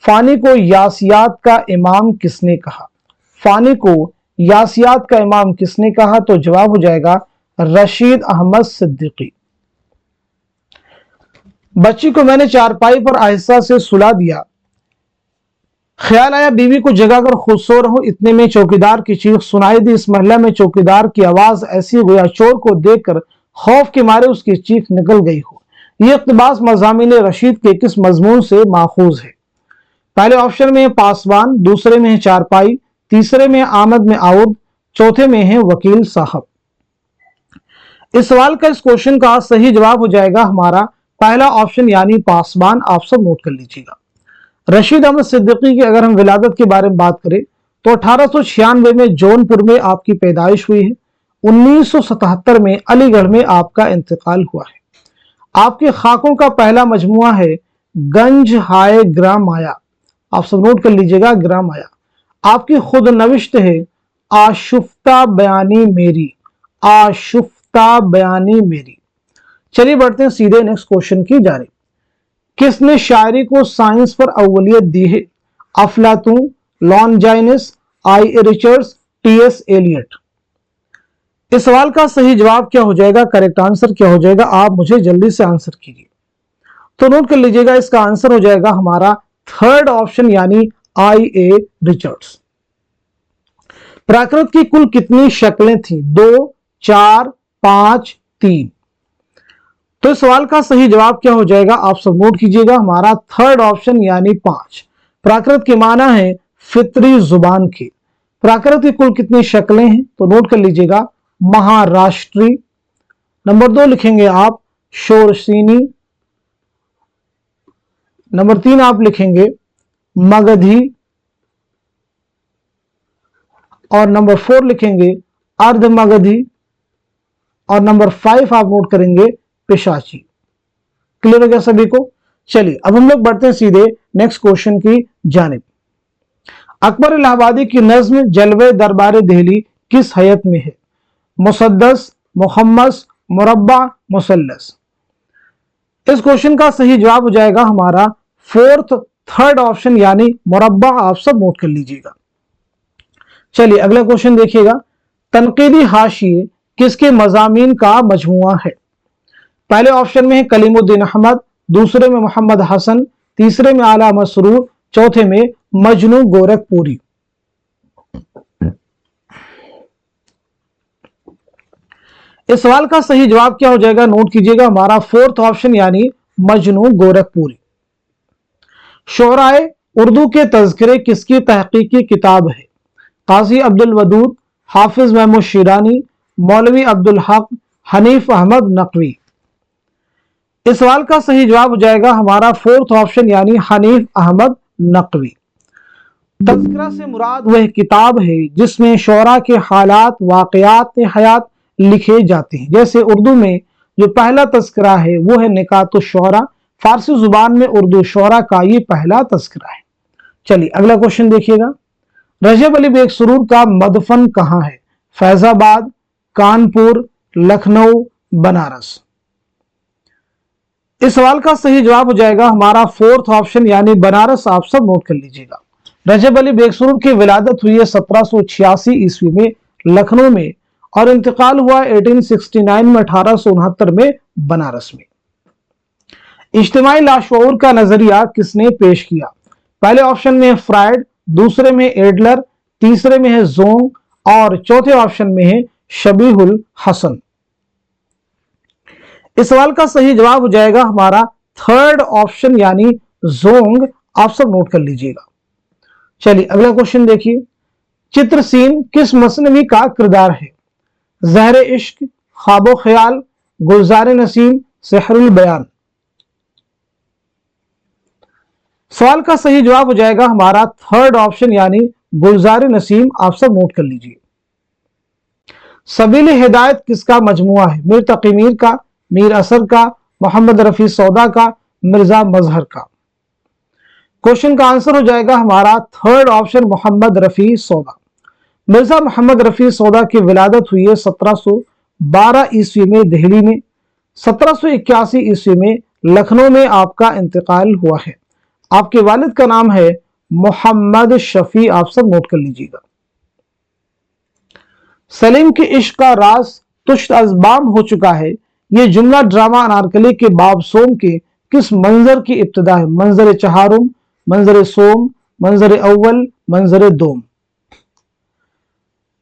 फानी को यासियात का इमाम किसने कहा? फानी को यासियात का इमाम किसने कहा? तो जवाब हो जाएगा रशीद अहमद सिद्दीकी। बच्ची को मैंने चारपाई पर आहिस्ता से सुला दिया, ख्याल आया बीवी को जगाकर खुद सो रहो, इतने में चौकीदार की चीख सुनाई दी। इस महल्ला में चौकीदार की आवाज ऐसी गोया चोर को देखकर खौफ के मारे उसकी चीख निकल गई हो। यह इक़्तिबास मज़ामीन रशीद के किस मजमून से माखूज है? पहले ऑप्शन में है पासवान, दूसरे में है चारपाई, तीसरे में आमद में आउद, चौथे में है वकील साहब। इस सवाल का इस क्वेश्चन का सही जवाब हो जाएगा हमारा पहला ऑप्शन यानी पासवान। आप सब नोट कर लीजिएगा। रशीद अहमद सिद्दीकी की अगर हम विलादत के बारे में बात करें तो 1896 में जौनपुर में आपकी पैदाइश हुई है। 1977 में अलीगढ़ में आपका इंतकाल हुआ है। आपके खाकों का पहला मजमुआ है गंज हाय ग्राम माया, आप सब नोट कर लीजिएगा, ग्राम माया। आपकी खुद नविश्त है आशुफ्ता बयानी मेरी, आशुफ्ता बयानी मेरी। चलिए बढ़ते हैं सीधे नेक्स्ट क्वेश्चन की जानिब। किसने शायरी को साइंस पर अव्वलियत दी है? अफलातून, लॉन्जाइनस, आई रिचर्ड्स, टी.एस. एलियट। इस सवाल का सही जवाब क्या हो जाएगा, करेक्ट आंसर क्या हो जाएगा, आप मुझे जल्दी से आंसर कीजिए। तो नोट कर लीजिएगा, इसका आंसर हो जाएगा हमारा थर्ड ऑप्शन यानी आई.ए. रिचर्ड्स। प्राकृत की कुल कितनी शक्लें थी? 2, 4, 5, 3। तो इस सवाल का सही जवाब क्या हो जाएगा, आप सब नोट कीजिएगा, हमारा थर्ड ऑप्शन यानी 5। प्राकृत के माना है फितरी जुबान के। प्राकृत की कुल कितनी शक्लें हैं? तो नोट कर लीजिएगा, महाराष्ट्री। नंबर 2 लिखेंगे आप शोरसीनी। नंबर 3 आप लिखेंगे मगधी। और नंबर 4 लिखेंगे अर्ध मगधी। और नंबर 5 आप नोट करेंगे पिशाची। क्लियर हो गया सभी को? चलिए अब हम लोग बढ़ते हैं सीधे नेक्स्ट क्वेश्चन की जानिब। अकबर इलाहाबादी की नज्म जलवे दरबार दिल्ली किस हैयत में है? मुसद्दस, मुहम्मस, मुरब्बा, मुसल्लस। इस क्वेश्चन का सही जवाब हो जाएगा हमारा फोर्थ, थर्ड ऑप्शन यानी मुरब्बा, आप सब नोट कर लीजिएगा। चलिए अगला क्वेश्चन देखिएगा। तनकीदी हाशिए किसके मजामीन का मजमुआ है? पहले ऑप्शन में है कलीमुद्दीन अहमद, दूसरे में मोहम्मद हसन, तीसरे में आला मसरूर, चौथे में मजनू गोरखपुरी। इस सवाल का सही जवाब क्या हो जाएगा, नोट कीजिएगा, हमारा फोर्थ ऑप्शन यानी मजनू गोरखपुरी। शोराए उर्दू के तज़किरे किसकी तहकीकी किताब है? काजी अब्दुल वदूद, हाफिज महमूद शिरानी, मौलवी अब्दुल हक, हनीफ अहमद नकवी। इस सवाल का सही जवाब हो जाएगा हमारा फोर्थ ऑप्शन यानी हनीफ अहमद नकवी। तज़किरा से मुराद वह किताब है जिसमें शोरा के हालात, वाक़यात हयात लिखे जाते हैं। जैसे उर्दू में जो पहला तज़किरा है वो है निकातुश शोरा, फारसी जुबान में उर्दू शोरा का ये पहला तज़किरा है। चलिए अगला क्वेश्चन देखिएगा। रजब अली बेग सुरूर का मदफन कहाँ है? फैजाबाद, कानपुर, लखनऊ, बनारस। इस सवाल का सही जवाब हो जाएगा हमारा फोर्थ ऑप्शन यानी बनारस, आप सब नोट कर लीजिएगा। रजब अली बेग सुरूर की विलादत हुई है 1786 ईस्वी में लखनऊ में और इंतकाल हुआ 1869 में 1869 में बनारस में। इज्तिमाई लाशऊर का नजरिया किसने पेश किया? पहले ऑप्शन में है फ्राइड, दूसरे में एडलर, तीसरे में है जोंग और चौथे ऑप्शन में है शबीहुल हसन। इस सवाल का सही जवाब हो जाएगा हमारा थर्ड ऑप्शन यानी जोंग, आप सब नोट कर लीजिएगा। चलिए अगला क्वेश्चन देखिए। चित्रसीन किस मसनवी का किरदार है? ज़हर इश्क, ख्वाबो ख्याल, गुलजार नसीम, सेहरुल बयान। सवाल का सही जवाब हो जाएगा हमारा थर्ड ऑप्शन यानी गुलजार नसीम, आप सब नोट कर लीजिए। सबील हिदायत किसका मजमुआ है? मीर तकी मीर का, मीर असर का, मोहम्मद रफी सौदा का, मिर्जा मजहर का। क्वेश्चन का आंसर हो जाएगा हमारा थर्ड ऑप्शन मोहम्मद रफी सौदा। मिर्जा मोहम्मद रफी सौदा की विलादत हुई है 1712 ईस्वी में दिल्ली में, 1781 ईस्वी में लखनऊ में आपका इंतकाल हुआ है। आपके वालिद का नाम है मोहम्मद शफी, आप सब नोट कर लीजिएगा। सलीम के इश्क का राज तुश्त अज़बाम हो चुका है, ये जुमला ड्रामा अनारकली के बाब सोम के किस मंजर की इब्तिदा है? मंजर चहारुम, मंजर सोम, मंजर अव्वल, मंजर दोम।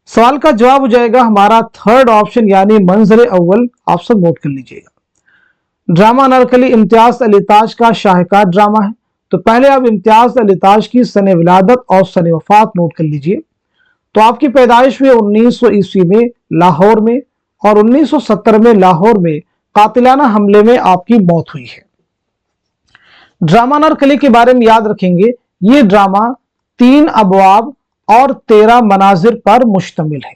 सवाल का जवाब हो जाएगा हमारा थर्ड ऑप्शन यानी मंजर अव्वल, आप सब नोट कर लीजिएगा। ड्रामा अनारकली इम्तियाज अली ताज का शाहकार ड्रामा है। तो पहले आप इम्तियाज अली ताज की सने विलादत और सने वफात नोट कर लीजिए। तो आपकी पैदाइश हुई 1900 ईस्वी में लाहौर में और 1970 में लाहौर में कातिलाना हमले में आपकी मौत हुई है। ड्रामा अनारकली के बारे में याद रखेंगे, ये ड्रामा 3 अबवाब और 13 मनाजिर पर मुश्तमिल है।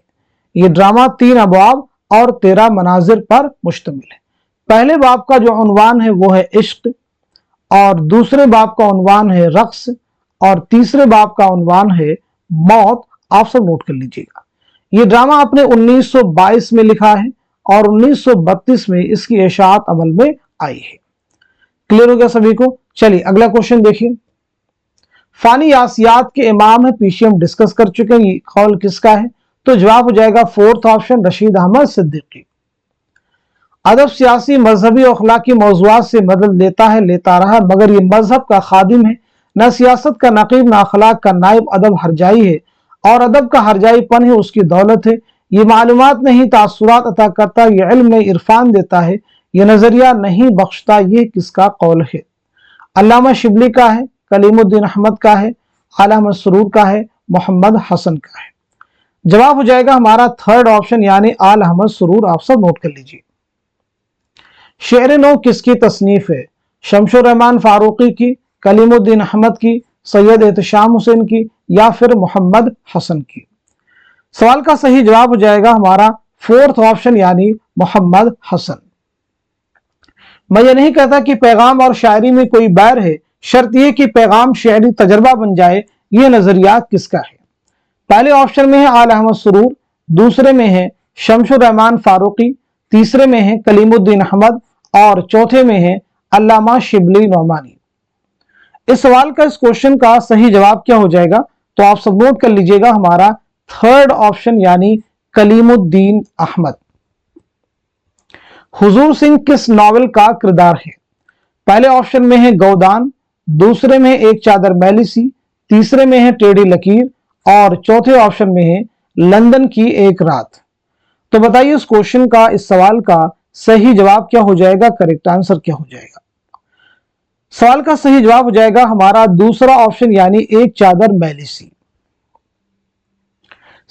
ये ड्रामा 3 अबवाब और 13 मनाजिर पर मुश्तमिल है। पहले बाब का जो उन्वान है वो है इश्क, और दूसरे बाब का उन्वान है रक्स, और तीसरे बाब का उन्वान है मौत। आप सब नोट कर लीजिएगा। ये ड्रामा आपने 1922 में लिखा है और 1932 में इसकी इशाअत अमल में आई है। क्लियर हो गया सभी को? चलिए अगला क्वेश्चन देखिए। फानी यासियात के इमाम है, पीछे हम डिस्कस कर चुके हैं, ये कौल किसका है? तो जवाब हो जाएगा फोर्थ ऑप्शन, रशीद अहमद सिद्दीकी। अदब सियासी मजहबी और अखलाकी मौज़ूआत से मदद लेता रहा, मगर ये मजहब का खादिम है, न सियासत का नकीब, न अखलाक का नाइब। अदब हरजाई है और अदब का हरजाईपन है उसकी दौलत है। ये मालूमात नहीं तासुरात अता करता, ये इल्म में इरफान देता है, ये नजरिया नहीं बख्शता। ये किसका कौल है? अल्लामा शिबली का है, कलीमुद्दीन अहमद का है, आला मसरूर का है, मोहम्मद हसन का है। जवाब हो जाएगा हमारा थर्ड ऑप्शन यानी आल अहमद सुरूर। आप सब नोट कर लीजिए। शेर नो किसकी तसनीफ है? शमशुर रहमान फारूकी की, कलीमुद्दीन अहमद की, सैयद एहतशाम हुसैन की, या फिर मोहम्मद हसन की? सवाल का सही जवाब हो जाएगा हमारा फोर्थ ऑप्शन यानी मोहम्मद हसन। मैं ये नहीं कहता कि पैगाम और शायरी में कोई बैर है, शर्त यह कि पैगाम शायरी तजर्बा बन जाए। ये नजरिया किसका है? पहले ऑप्शन में है आल अहमद सुरूर, दूसरे में है शमशुर रहमान फारूकी, तीसरे में है कलीमुद्दीन अहमद और चौथे में है अल्लामा शिबली नौमानी। इस सवाल का, इस क्वेश्चन का सही जवाब क्या हो जाएगा? तो आप सब नोट कर लीजिएगा हमारा थर्ड ऑप्शन यानी कलीमुद्दीन अहमद। हुजूर सिंह किस नॉवेल का किरदार है? पहले ऑप्शन में है गौदान, दूसरे में एक चादर मैली सी, तीसरे में है टेढ़ी लकीर और चौथे ऑप्शन में है लंदन की एक रात। तो बताइए इस क्वेश्चन का, इस सवाल का सही जवाब क्या हो जाएगा? करेक्ट आंसर क्या हो जाएगा? सवाल का सही जवाब हो जाएगा हमारा दूसरा ऑप्शन यानी एक चादर मैली सी।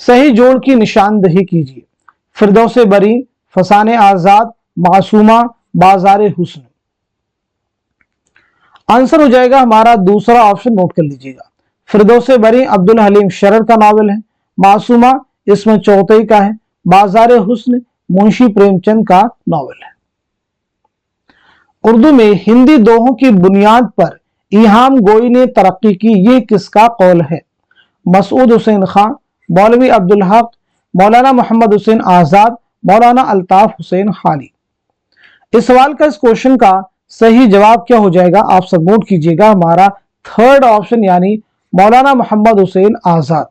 सही जोड़ की निशानदही कीजिए। फिरदौसे बरी, फसाने आजाद, मासूमा, बाजारे हुस्न। आंसर हो जाएगा हमारा दूसरा ऑप्शन, नोट कर लीजिएगा। फिरदौसे बरी अब्दुल हलीम शरर का नॉवेल है, मासूमा इसमें चौथई का है, बाजारे हुस्न मुंशी प्रेमचंद का नॉवेल है। उर्दू में हिंदी दोहों की बुनियाद पर इहाम गोई ने तरक्की की, ये किसका कौल है? मसूद हुसैन खान, मौलवी अब्दुल हक, मौलाना मोहम्मद हुसैन आजाद, मौलाना अल्ताफ हुसैन खाली। इस सवाल का, इस क्वेश्चन का सही जवाब क्या हो जाएगा? आप सब नोट कीजिएगा हमारा थर्ड ऑप्शन यानी मौलाना मोहम्मद हुसैन आजाद।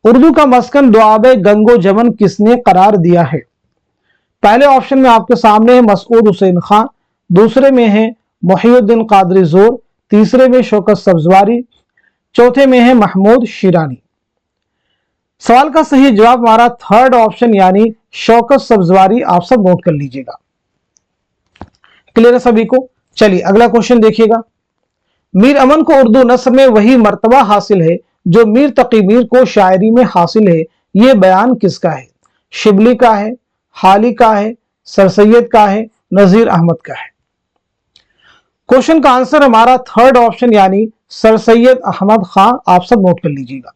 उर्दू का मस्कन दुआबे गंगो जमन किसने करार दिया है? पहले ऑप्शन में आपके सामने है मसूद हुसैन खान, दूसरे में है मुहिउद्दीन कादरी जोर, तीसरे में शौकत सब्जवारी, चौथे में है महमूद शिरानी। सवाल का सही जवाब हमारा थर्ड ऑप्शन यानी शौकत सब्जवारी। आप सब नोट कर लीजिएगा। क्लियर है सभी को? चलिए अगला क्वेश्चन देखिएगा। मीर अमन को उर्दू नस्र में वही मर्तबा हासिल है जो मीर तकी मीर को शायरी में हासिल है, यह बयान किसका है? शिबली का है, हाली का है, सर सैयद का है, नजीर अहमद का है? क्वेश्चन का आंसर हमारा थर्ड ऑप्शन यानी सर सैयद अहमद खान। आप सब नोट कर लीजिएगा।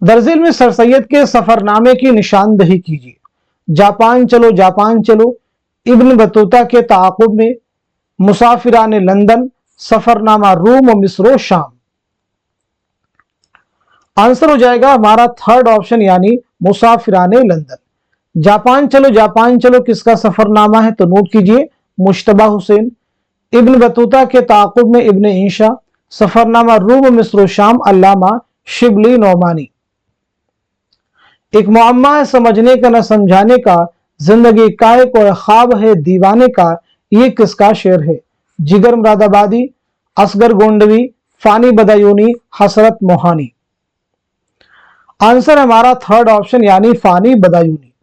दरअसल में सर सैयद के सफरनामे की निशानदही कीजिए। जापान चलो जापान चलो, इब्न बतूता के ताक़ुब में, मुसाफिराने लंदन, सफरनामा रूम और मिस्र शाम। आंसर हो जाएगा हमारा थर्ड ऑप्शन यानी मुसाफिराने लंदन। जापान चलो किसका सफरनामा है? तो नोट कीजिए मुश्तबा हुसैन, इब्न बतूता के ताक़ुब में इब्न ईशा, सफरनामा रूम और मिस्र शाम अल्लामा शिबली नौमानी। एक मुअम्मा है समझने का न समझाने का, जिंदगी काहे कोई ख्वाब है दीवाने का, ये किसका शेर है? जिगर मुरादाबादी, असगर गोंडवी, फानी बदायूनी, हसरत मोहानी। आंसर हमारा थर्ड ऑप्शन यानी फानी बदायूनी।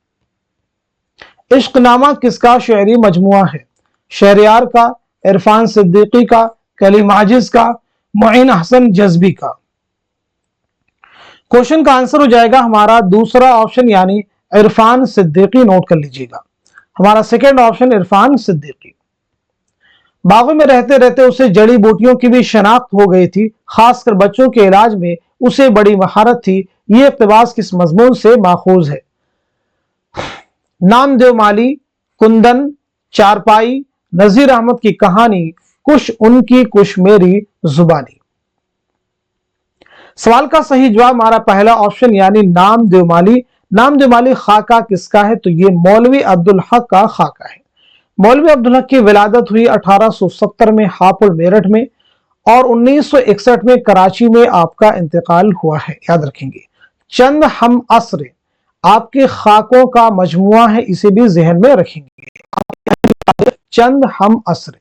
इश्कनामा किसका शेरी मजमुआ है? शहरयार का, इरफान सिद्दीकी का, कलीम आजिज का, मुइन हसन जज्बी का? क्वेश्चन का आंसर हो जाएगा हमारा दूसरा ऑप्शन यानी इरफान सिद्दीकी। नोट कर लीजिएगा हमारा सेकेंड ऑप्शन इरफान सिद्दीकी। बागों में रहते रहते उसे जड़ी बूटियों की भी शनाख्त हो गई थी, खासकर बच्चों के इलाज में उसे बड़ी महारत थी। ये इक़्तिबास किस मजमून से माखूज है? नामदेव माली, कुंदन, चारपाई, नजीर अहमद की कहानी, कुछ उनकी कुछ मेरी जुबानी। सवाल का सही जवाब हमारा पहला ऑप्शन यानी नामदेव माली। नामदेव माली खाका किसका है? तो ये मौलवी अब्दुल हक का खाका है। मौलवी अब्दुल हक की विलादत हुई 1870 में हापुड़ मेरठ में और 1961 में कराची में आपका इंतकाल हुआ है। याद रखेंगे, चंद हम असर आपके खाकों का मजमुआ है, इसे भी जहन में रखेंगे। चंद हम असर।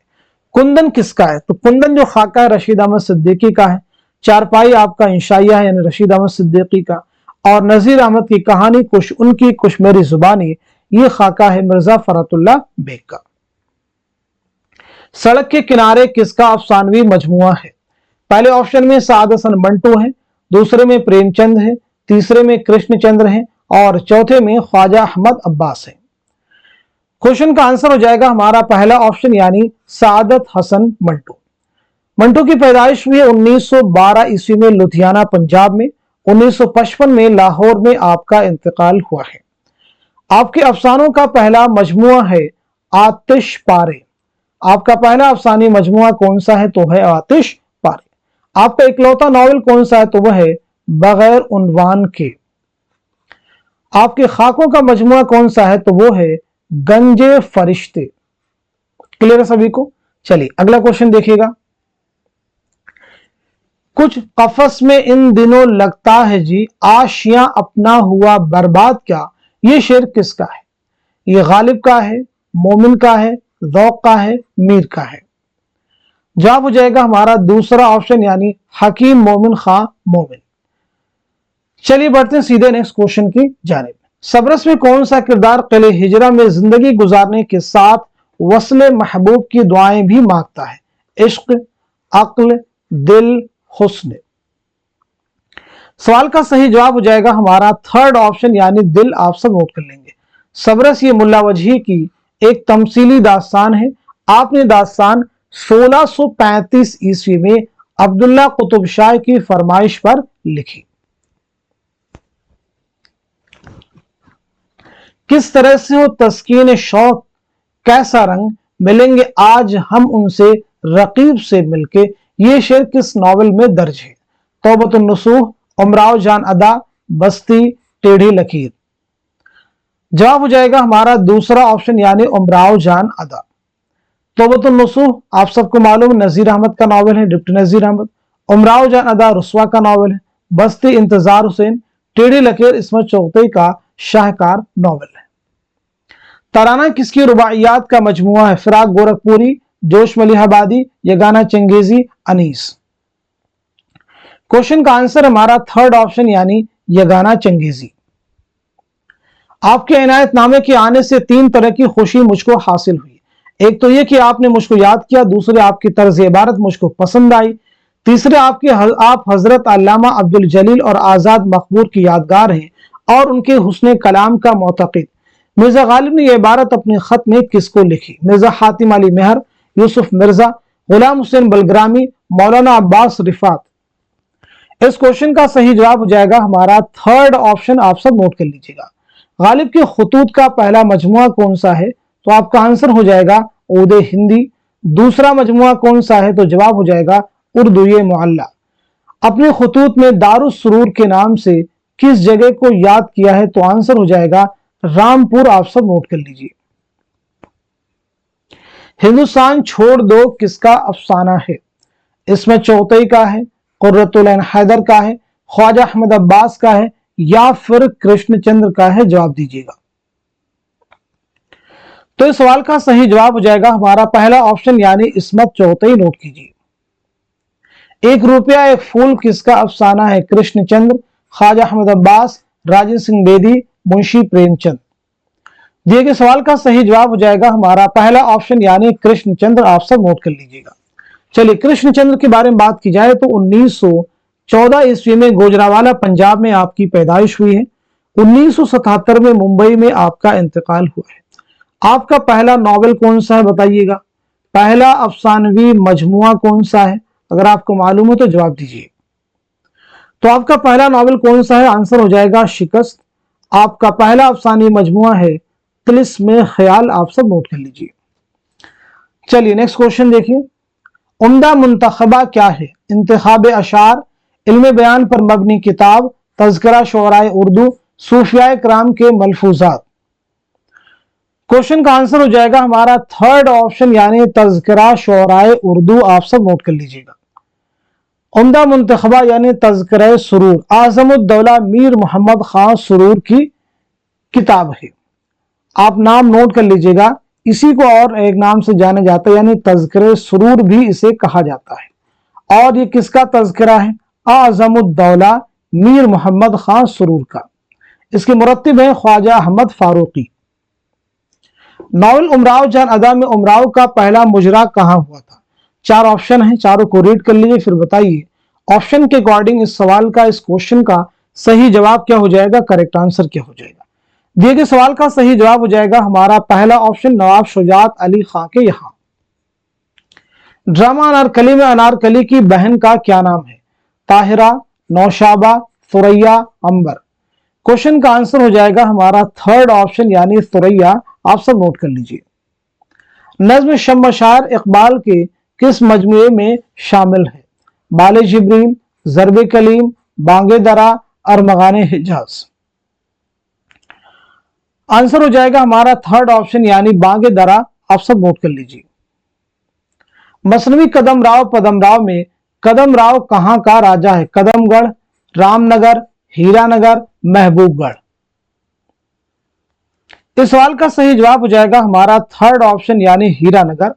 कुंदन किसका है? तो कुंदन जो खाका है रशीद अहमद सिद्दीकी का है। चारपाई आपका इंशाइया है यानी रशीद अहमद सिद्दीकी का। और नजीर अहमद की कहानी, कुछ उनकी कुछ मेरी जुबानी, ये खाका है मिर्जा फरतुल्लाह बेग का। सड़क के किनारे किसका अफसानवी मजमुआ है? पहले ऑप्शन में साद हसन मंटू है, दूसरे में प्रेमचंद है, तीसरे में कृष्णचंद्र है और चौथे में ख्वाजा अहमद अब्बास है। क्वेश्चन का आंसर हो जाएगा हमारा पहला ऑप्शन यानी सादत हसन मंटू। मंटू की पैदाइश हुई है 1912 ईस्वी में लुधियाना पंजाब में। 1955 में लाहौर में आपका इंतकाल हुआ है। आपके अफसानों का पहला मजमुआ है आतिश पारे। आपका पहला अफसानी मजमुआ कौन सा है? तो है आतिश पारे। आपका इकलौता नॉवेल कौन सा है? तो वह है बगैर उन्वान के। आपके खाकों का मजमुआ कौन सा है? तो वो है गंजे फरिश्ते। क्लियर है सभी को? चलिए अगला क्वेश्चन देखिएगा। कुछ कफस में इन दिनों लगता है जी, आशियां अपना हुआ बर्बाद क्या। ये शेर किसका है? ये गालिब का है, मोमिन का है, ज़ौक़ का है, मीर का है? जवाब हो जाएगा हमारा दूसरा ऑप्शन यानी हकीम मोमिन खां मोमिन। चलिए बढ़ते हैं सीधे नेक्स्ट क्वेश्चन की जानिब। सबरस में कौन सा किरदार किले हिजरा में जिंदगी गुजारने के साथ वस्ले महबूब की दुआएं भी मांगता है? इश्क, अक्ल, दिल, हुस्न। सवाल का सही जवाब हो जाएगा हमारा थर्ड ऑप्शन यानी दिल। आप सब नोट कर लेंगे। सबरस ये मुल्ला वजही की एक तमसीली दास्तान है। आपने दास्तान 1635 ईस्वी में अब्दुल्ला कुतुब शाह की फरमाइश पर लिखी। किस तरह से हो तस्कीन शौक, कैसा रंग, मिलेंगे आज हम उनसे रकीब से मिलके। ये शेर किस नॉवेल में दर्ज है? तौबतुन नसूह, उमराव जान अदा, बस्ती, टेढ़ी लकीर। जवाब हो जाएगा हमारा दूसरा ऑप्शन यानी उमराव जान अदा। तौबतुन नसूह आप सबको मालूम नजीर अहमद का नॉवेल है, डिप्टी नजीर अहमद। उमराव जान अदा रुस्वा का नॉवेल है। बस्ती इंतजार हुसैन, टेढ़ी लकीर इस्मत चौगतई का शाहकार नॉवेल है। तराना किसकी रुबाइयात का मजमुआ है? फिराक गोरखपुरी, जोश मलिहाबादी, यगाना चंगेजी, अनीस। क्वेश्चन का आंसर हमारा थर्ड ऑप्शन यानी यगाना चंगेजी। आपके इनायतनामे के आने से तीन तरह की खुशी मुझको हासिल हुई। एक तो यह कि आपने मुझको याद किया, दूसरे आपकी तर्ज इबारत मुझको पसंद आई, तीसरे आप हजरत अल्लामा अब्दुल जलील और आजाद मकबूल की यादगार हैं और उनके हुस्न कलाम का मोतक़िद। मिर्जा गालिब ने यह इबारत अपने खत में किसको लिखी? मिर्जा हातिम अली मेहर, यूसुफ मिर्जा, गुलाम हुसैन बलग्रामी, मौलाना अब्बास रिफात। इस क्वेश्चन का सही जवाब हो जाएगा हमारा थर्ड ऑप्शन। आप सब नोट कर लीजिएगा। गालिब के खुतूत का पहला मजमुआ कौन सा है? तो आपका आंसर हो जाएगा उदे हिंदी। दूसरा मजमुआ कौन सा है? तो जवाब हो जाएगा उर्दू ये मुअल्ला। अपने खुतूत में दारुस सुरूर के नाम से किस जगह को याद किया है? तो आंसर हो जाएगा रामपुर। आप सब नोट कर लीजिए। हिंदुस्तान छोड़ दो किसका अफसाना है? इसमें चौगतई का है, कुर्रतुल ऐन हैदर का है, ख्वाजा अहमद अब्बास का है या फिर कृष्णचंद्र का है? जवाब दीजिएगा। तो इस सवाल का सही जवाब हो जाएगा हमारा पहला ऑप्शन यानी इस्मत चौगतई। नोट कीजिए। 1 रुपया 1 फूल किसका अफसाना है? कृष्णचंद्र, ख्वाजा अहमद अब्बास, राजेंद्र सिंह बेदी, मुंशी प्रेमचंद। दिए गए सवाल का सही जवाब हो जाएगा हमारा पहला ऑप्शन यानी कृष्णचंद्र। आप सब नोट कर लीजिएगा। चलिए कृष्णचंद्र के बारे में बात की जाए तो 1914 ईस्वी में गोजरावाला पंजाब में आपकी पैदाइश हुई है। 1977 में मुंबई में आपका इंतकाल हुआ है। आपका पहला नॉवेल कौन सा है बताइएगा? पहला अफसानवी मजमुआ कौन सा है? अगर आपको मालूम हो तो जवाब दीजिए। तो आपका पहला नॉवेल कौन सा है? आंसर हो जाएगा शिकस्त। आपका पहला अफसानी मजमुआ है तिलिस्म ख्याल। आप सब नोट कर लीजिए। चलिए नेक्स्ट क्वेश्चन देखिए। उम्दा मुंतखबा क्या है? इंतखाब अशार, इल्म बयान पर मबनी किताब, तज़किरा शुअराए उर्दू, सूफियाए कराम के मलफूजात। क्वेश्चन का आंसर हो जाएगा हमारा थर्ड ऑप्शन यानी तज़किरा शुअराए उर्दू। आप सब नोट कर लीजिएगा। उम्दा मुंतखबा यानी तज़किरा सुरूर, आज़मुद्दौला मीर मोहम्मद खान सुरूर की किताब है। आप नाम नोट कर लीजिएगा। इसी को और एक नाम से जाना जाता है यानी तज़किरा सुरूर भी इसे कहा जाता है। और ये किसका तज़किरा है? आज़मुद्दौला मीर मोहम्मद खान सुरूर का। इसके मुरत्तिब है ख्वाजा अहमद फारूकी। नॉवल उमराव जान अदा में उमराव का पहला मुजरा कहां हुआ था? चार ऑप्शन है, चारों को रीड कर लीजिए फिर बताइए ऑप्शन के अकॉर्डिंग इस सवाल का, इस क्वेश्चन का सही जवाब क्या हो जाएगा, करेक्ट आंसर क्या हो जाएगा। दिए गए सवाल का सही जवाब हो जाएगा हमारा पहला ऑप्शन नवाब शुजात अली खां के यहाँ। ड्रामा अनारकली में अनारकली की बहन का क्या नाम है? ताहिरा, नौशाबा, सुरैया, अंबर। क्वेश्चन का आंसर हो जाएगा हमारा थर्ड ऑप्शन यानी सुरैया। आप सब नोट कर लीजिए। नज्म शम्शार इकबाल के किस मजमुए में शामिल है? बाले जिब्रील, ज़रबे कलीम, बांगे दरा, अरमगाने हिजाज। आंसर हो जाएगा हमारा थर्ड ऑप्शन यानी बांगे दरा। आप सब नोट कर लीजिए। मसनवी कदम राव पदम राव में कदम राव कहां का राजा है? कदमगढ़, रामनगर, हीरानगर, महबूबगढ़। इस सवाल का सही जवाब हो जाएगा हमारा थर्ड ऑप्शन यानी हीरानगर।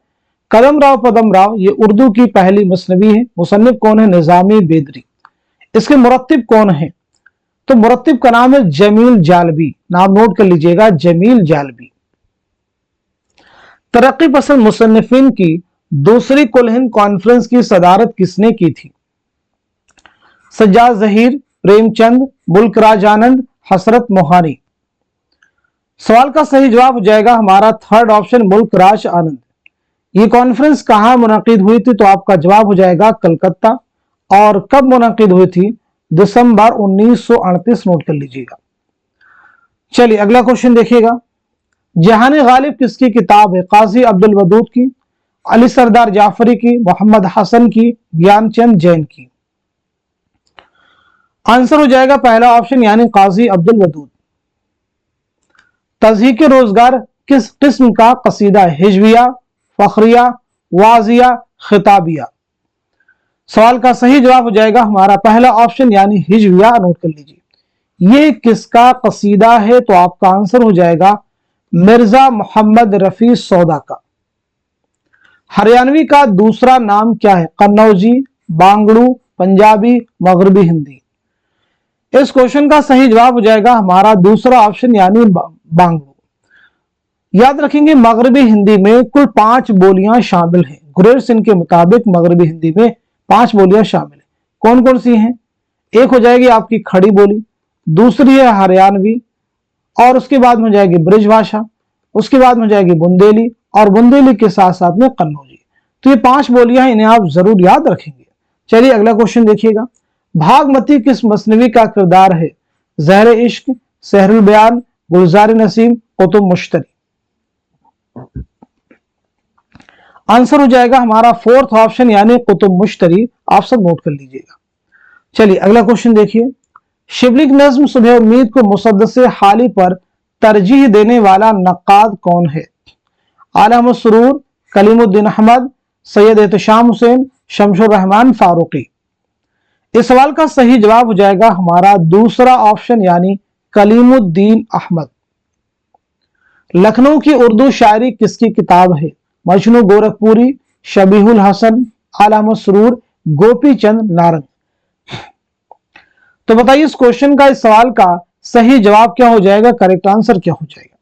कदम राव पदम राव ये उर्दू की पहली मसनवी है। मुसन्निफ कौन है? निजामी बेदरी। इसके मुरत्तिब कौन है? तो मुरत्तिब का नाम है जमील जालबी। नाम नोट कर लीजिएगा, जमील जालबी। तरक्की पसंद मुसन्निफिन की दूसरी कुल हिंद कॉन्फ्रेंस की सदारत किसने की थी? सज्जाद जहीर, प्रेमचंद, मुल्क राज आनंद, हसरत मोहानी। सवाल का सही जवाब हो जाएगा हमारा थर्ड ऑप्शन मुल्क राज आनंद। ये कॉन्फ्रेंस कहां मुनक़िद हुई थी? तो आपका जवाब हो जाएगा कलकत्ता। और कब मुनक़िद हुई थी? दिसंबर 1938। नोट कर लीजिएगा। चलिए अगला क्वेश्चन देखिएगा। जहान गालिब किसकी किताब है? काजी अब्दुल वदूद की, अली सरदार जाफरी की, मोहम्मद हसन की, ज्ञानचंद जैन की। आंसर हो जाएगा पहला ऑप्शन यानी काजी अब्दुल वदूद। तज़हीक रोजगार किस किस्म का कसीदा है? हिजविया, फखरिया, वाजिया, खिताबिया। सवाल का सही जवाब हो जाएगा हमारा पहला ऑप्शन यानी हिजविया। नोट कर लीजिए। ये किसका कसीदा है? तो आपका आंसर हो जाएगा मिर्जा मोहम्मद रफी सौदा का। हरियाणवी का दूसरा नाम क्या है? कन्नौजी, बांगड़ू, पंजाबी, मगरबी हिंदी। इस क्वेश्चन का सही जवाब हो जाएगा हमारा दूसरा ऑप्शन यानी बांगड़ू। याद रखेंगे मगरबी हिंदी में कुल 5 बोलियां शामिल हैं। गुरेज सिंह के मुताबिक मगरबी हिंदी में 5 बोलियां शामिल हैं। कौन कौन सी हैं? एक हो जाएगी आपकी खड़ी बोली, दूसरी है हरियाणवी, और उसके बाद में हो जाएगी ब्रिज भाषा, उसके बाद में हो जाएगी बुंदेली, और बुंदेली के साथ साथ में कन्नौजी। तो ये 5 बोलियां हैं, इन्हें आप जरूर याद रखेंगे। चलिए अगला क्वेश्चन देखिएगा। भागमती किस मसनवी का किरदार है? ज़हर इश्क, सहरुल बयान, गुलजार नसीम, कुतुब मुश्तरी। आंसर हो जाएगा हमारा फोर्थ ऑप्शन यानी कुतुब मुश्तरी। आप सब नोट कर लीजिएगा। चलिए अगला क्वेश्चन देखिए। शिबलिक नज्म सुबह उम्मीद को मुसद्दस हाली पर तरजीह देने वाला नक्काद कौन है? आलम सुरूर, कलीमुद्दीन अहमद, सैयद एहतशाम हुसैन, शमशुर रहमान फारूकी। इस सवाल का सही जवाब हो जाएगा हमारा दूसरा ऑप्शन यानी कलीमुद्दीन अहमद। लखनऊ की उर्दू शायरी किसकी किताब है? मजनू गोरखपुरी, शबीहुल हसन, आलम सुरूर, गोपी चंद नारंग। तो बताइए इस क्वेश्चन का, इस सवाल का सही जवाब क्या हो जाएगा, करेक्ट आंसर क्या हो जाएगा?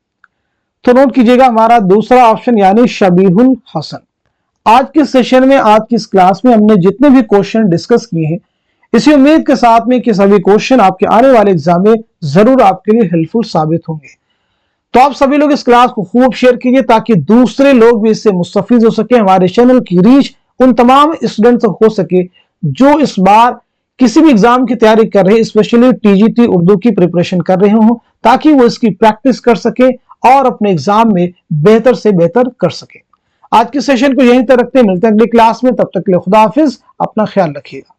तो नोट कीजिएगा हमारा दूसरा ऑप्शन यानी शबीहुल हसन। आज के सेशन में, आज की इस क्लास में हमने जितने भी क्वेश्चन डिस्कस किए हैं, इसी उम्मीद के साथ में कि सभी क्वेश्चन आपके आने वाले एग्जाम में जरूर आपके लिए हेल्पफुल साबित होंगे। तो आप सभी लोग इस क्लास को खूब शेयर कीजिए ताकि दूसरे लोग भी इससे मुस्तफीद हो सके, हमारे चैनल की रीच उन तमाम स्टूडेंट तक हो सके जो इस बार किसी भी एग्जाम की तैयारी कर रहे हैं, स्पेशली टीजीटी उर्दू की प्रिपरेशन कर रहे हो, ताकि वो इसकी प्रैक्टिस कर सके और अपने एग्जाम में बेहतर से बेहतर कर सके। आज के सेशन को यहीं तक रखते हैं, मिलते हैं अगली क्लास में। तब तक के लिए खुदा हाफिज, अपना ख्याल रखिएगा।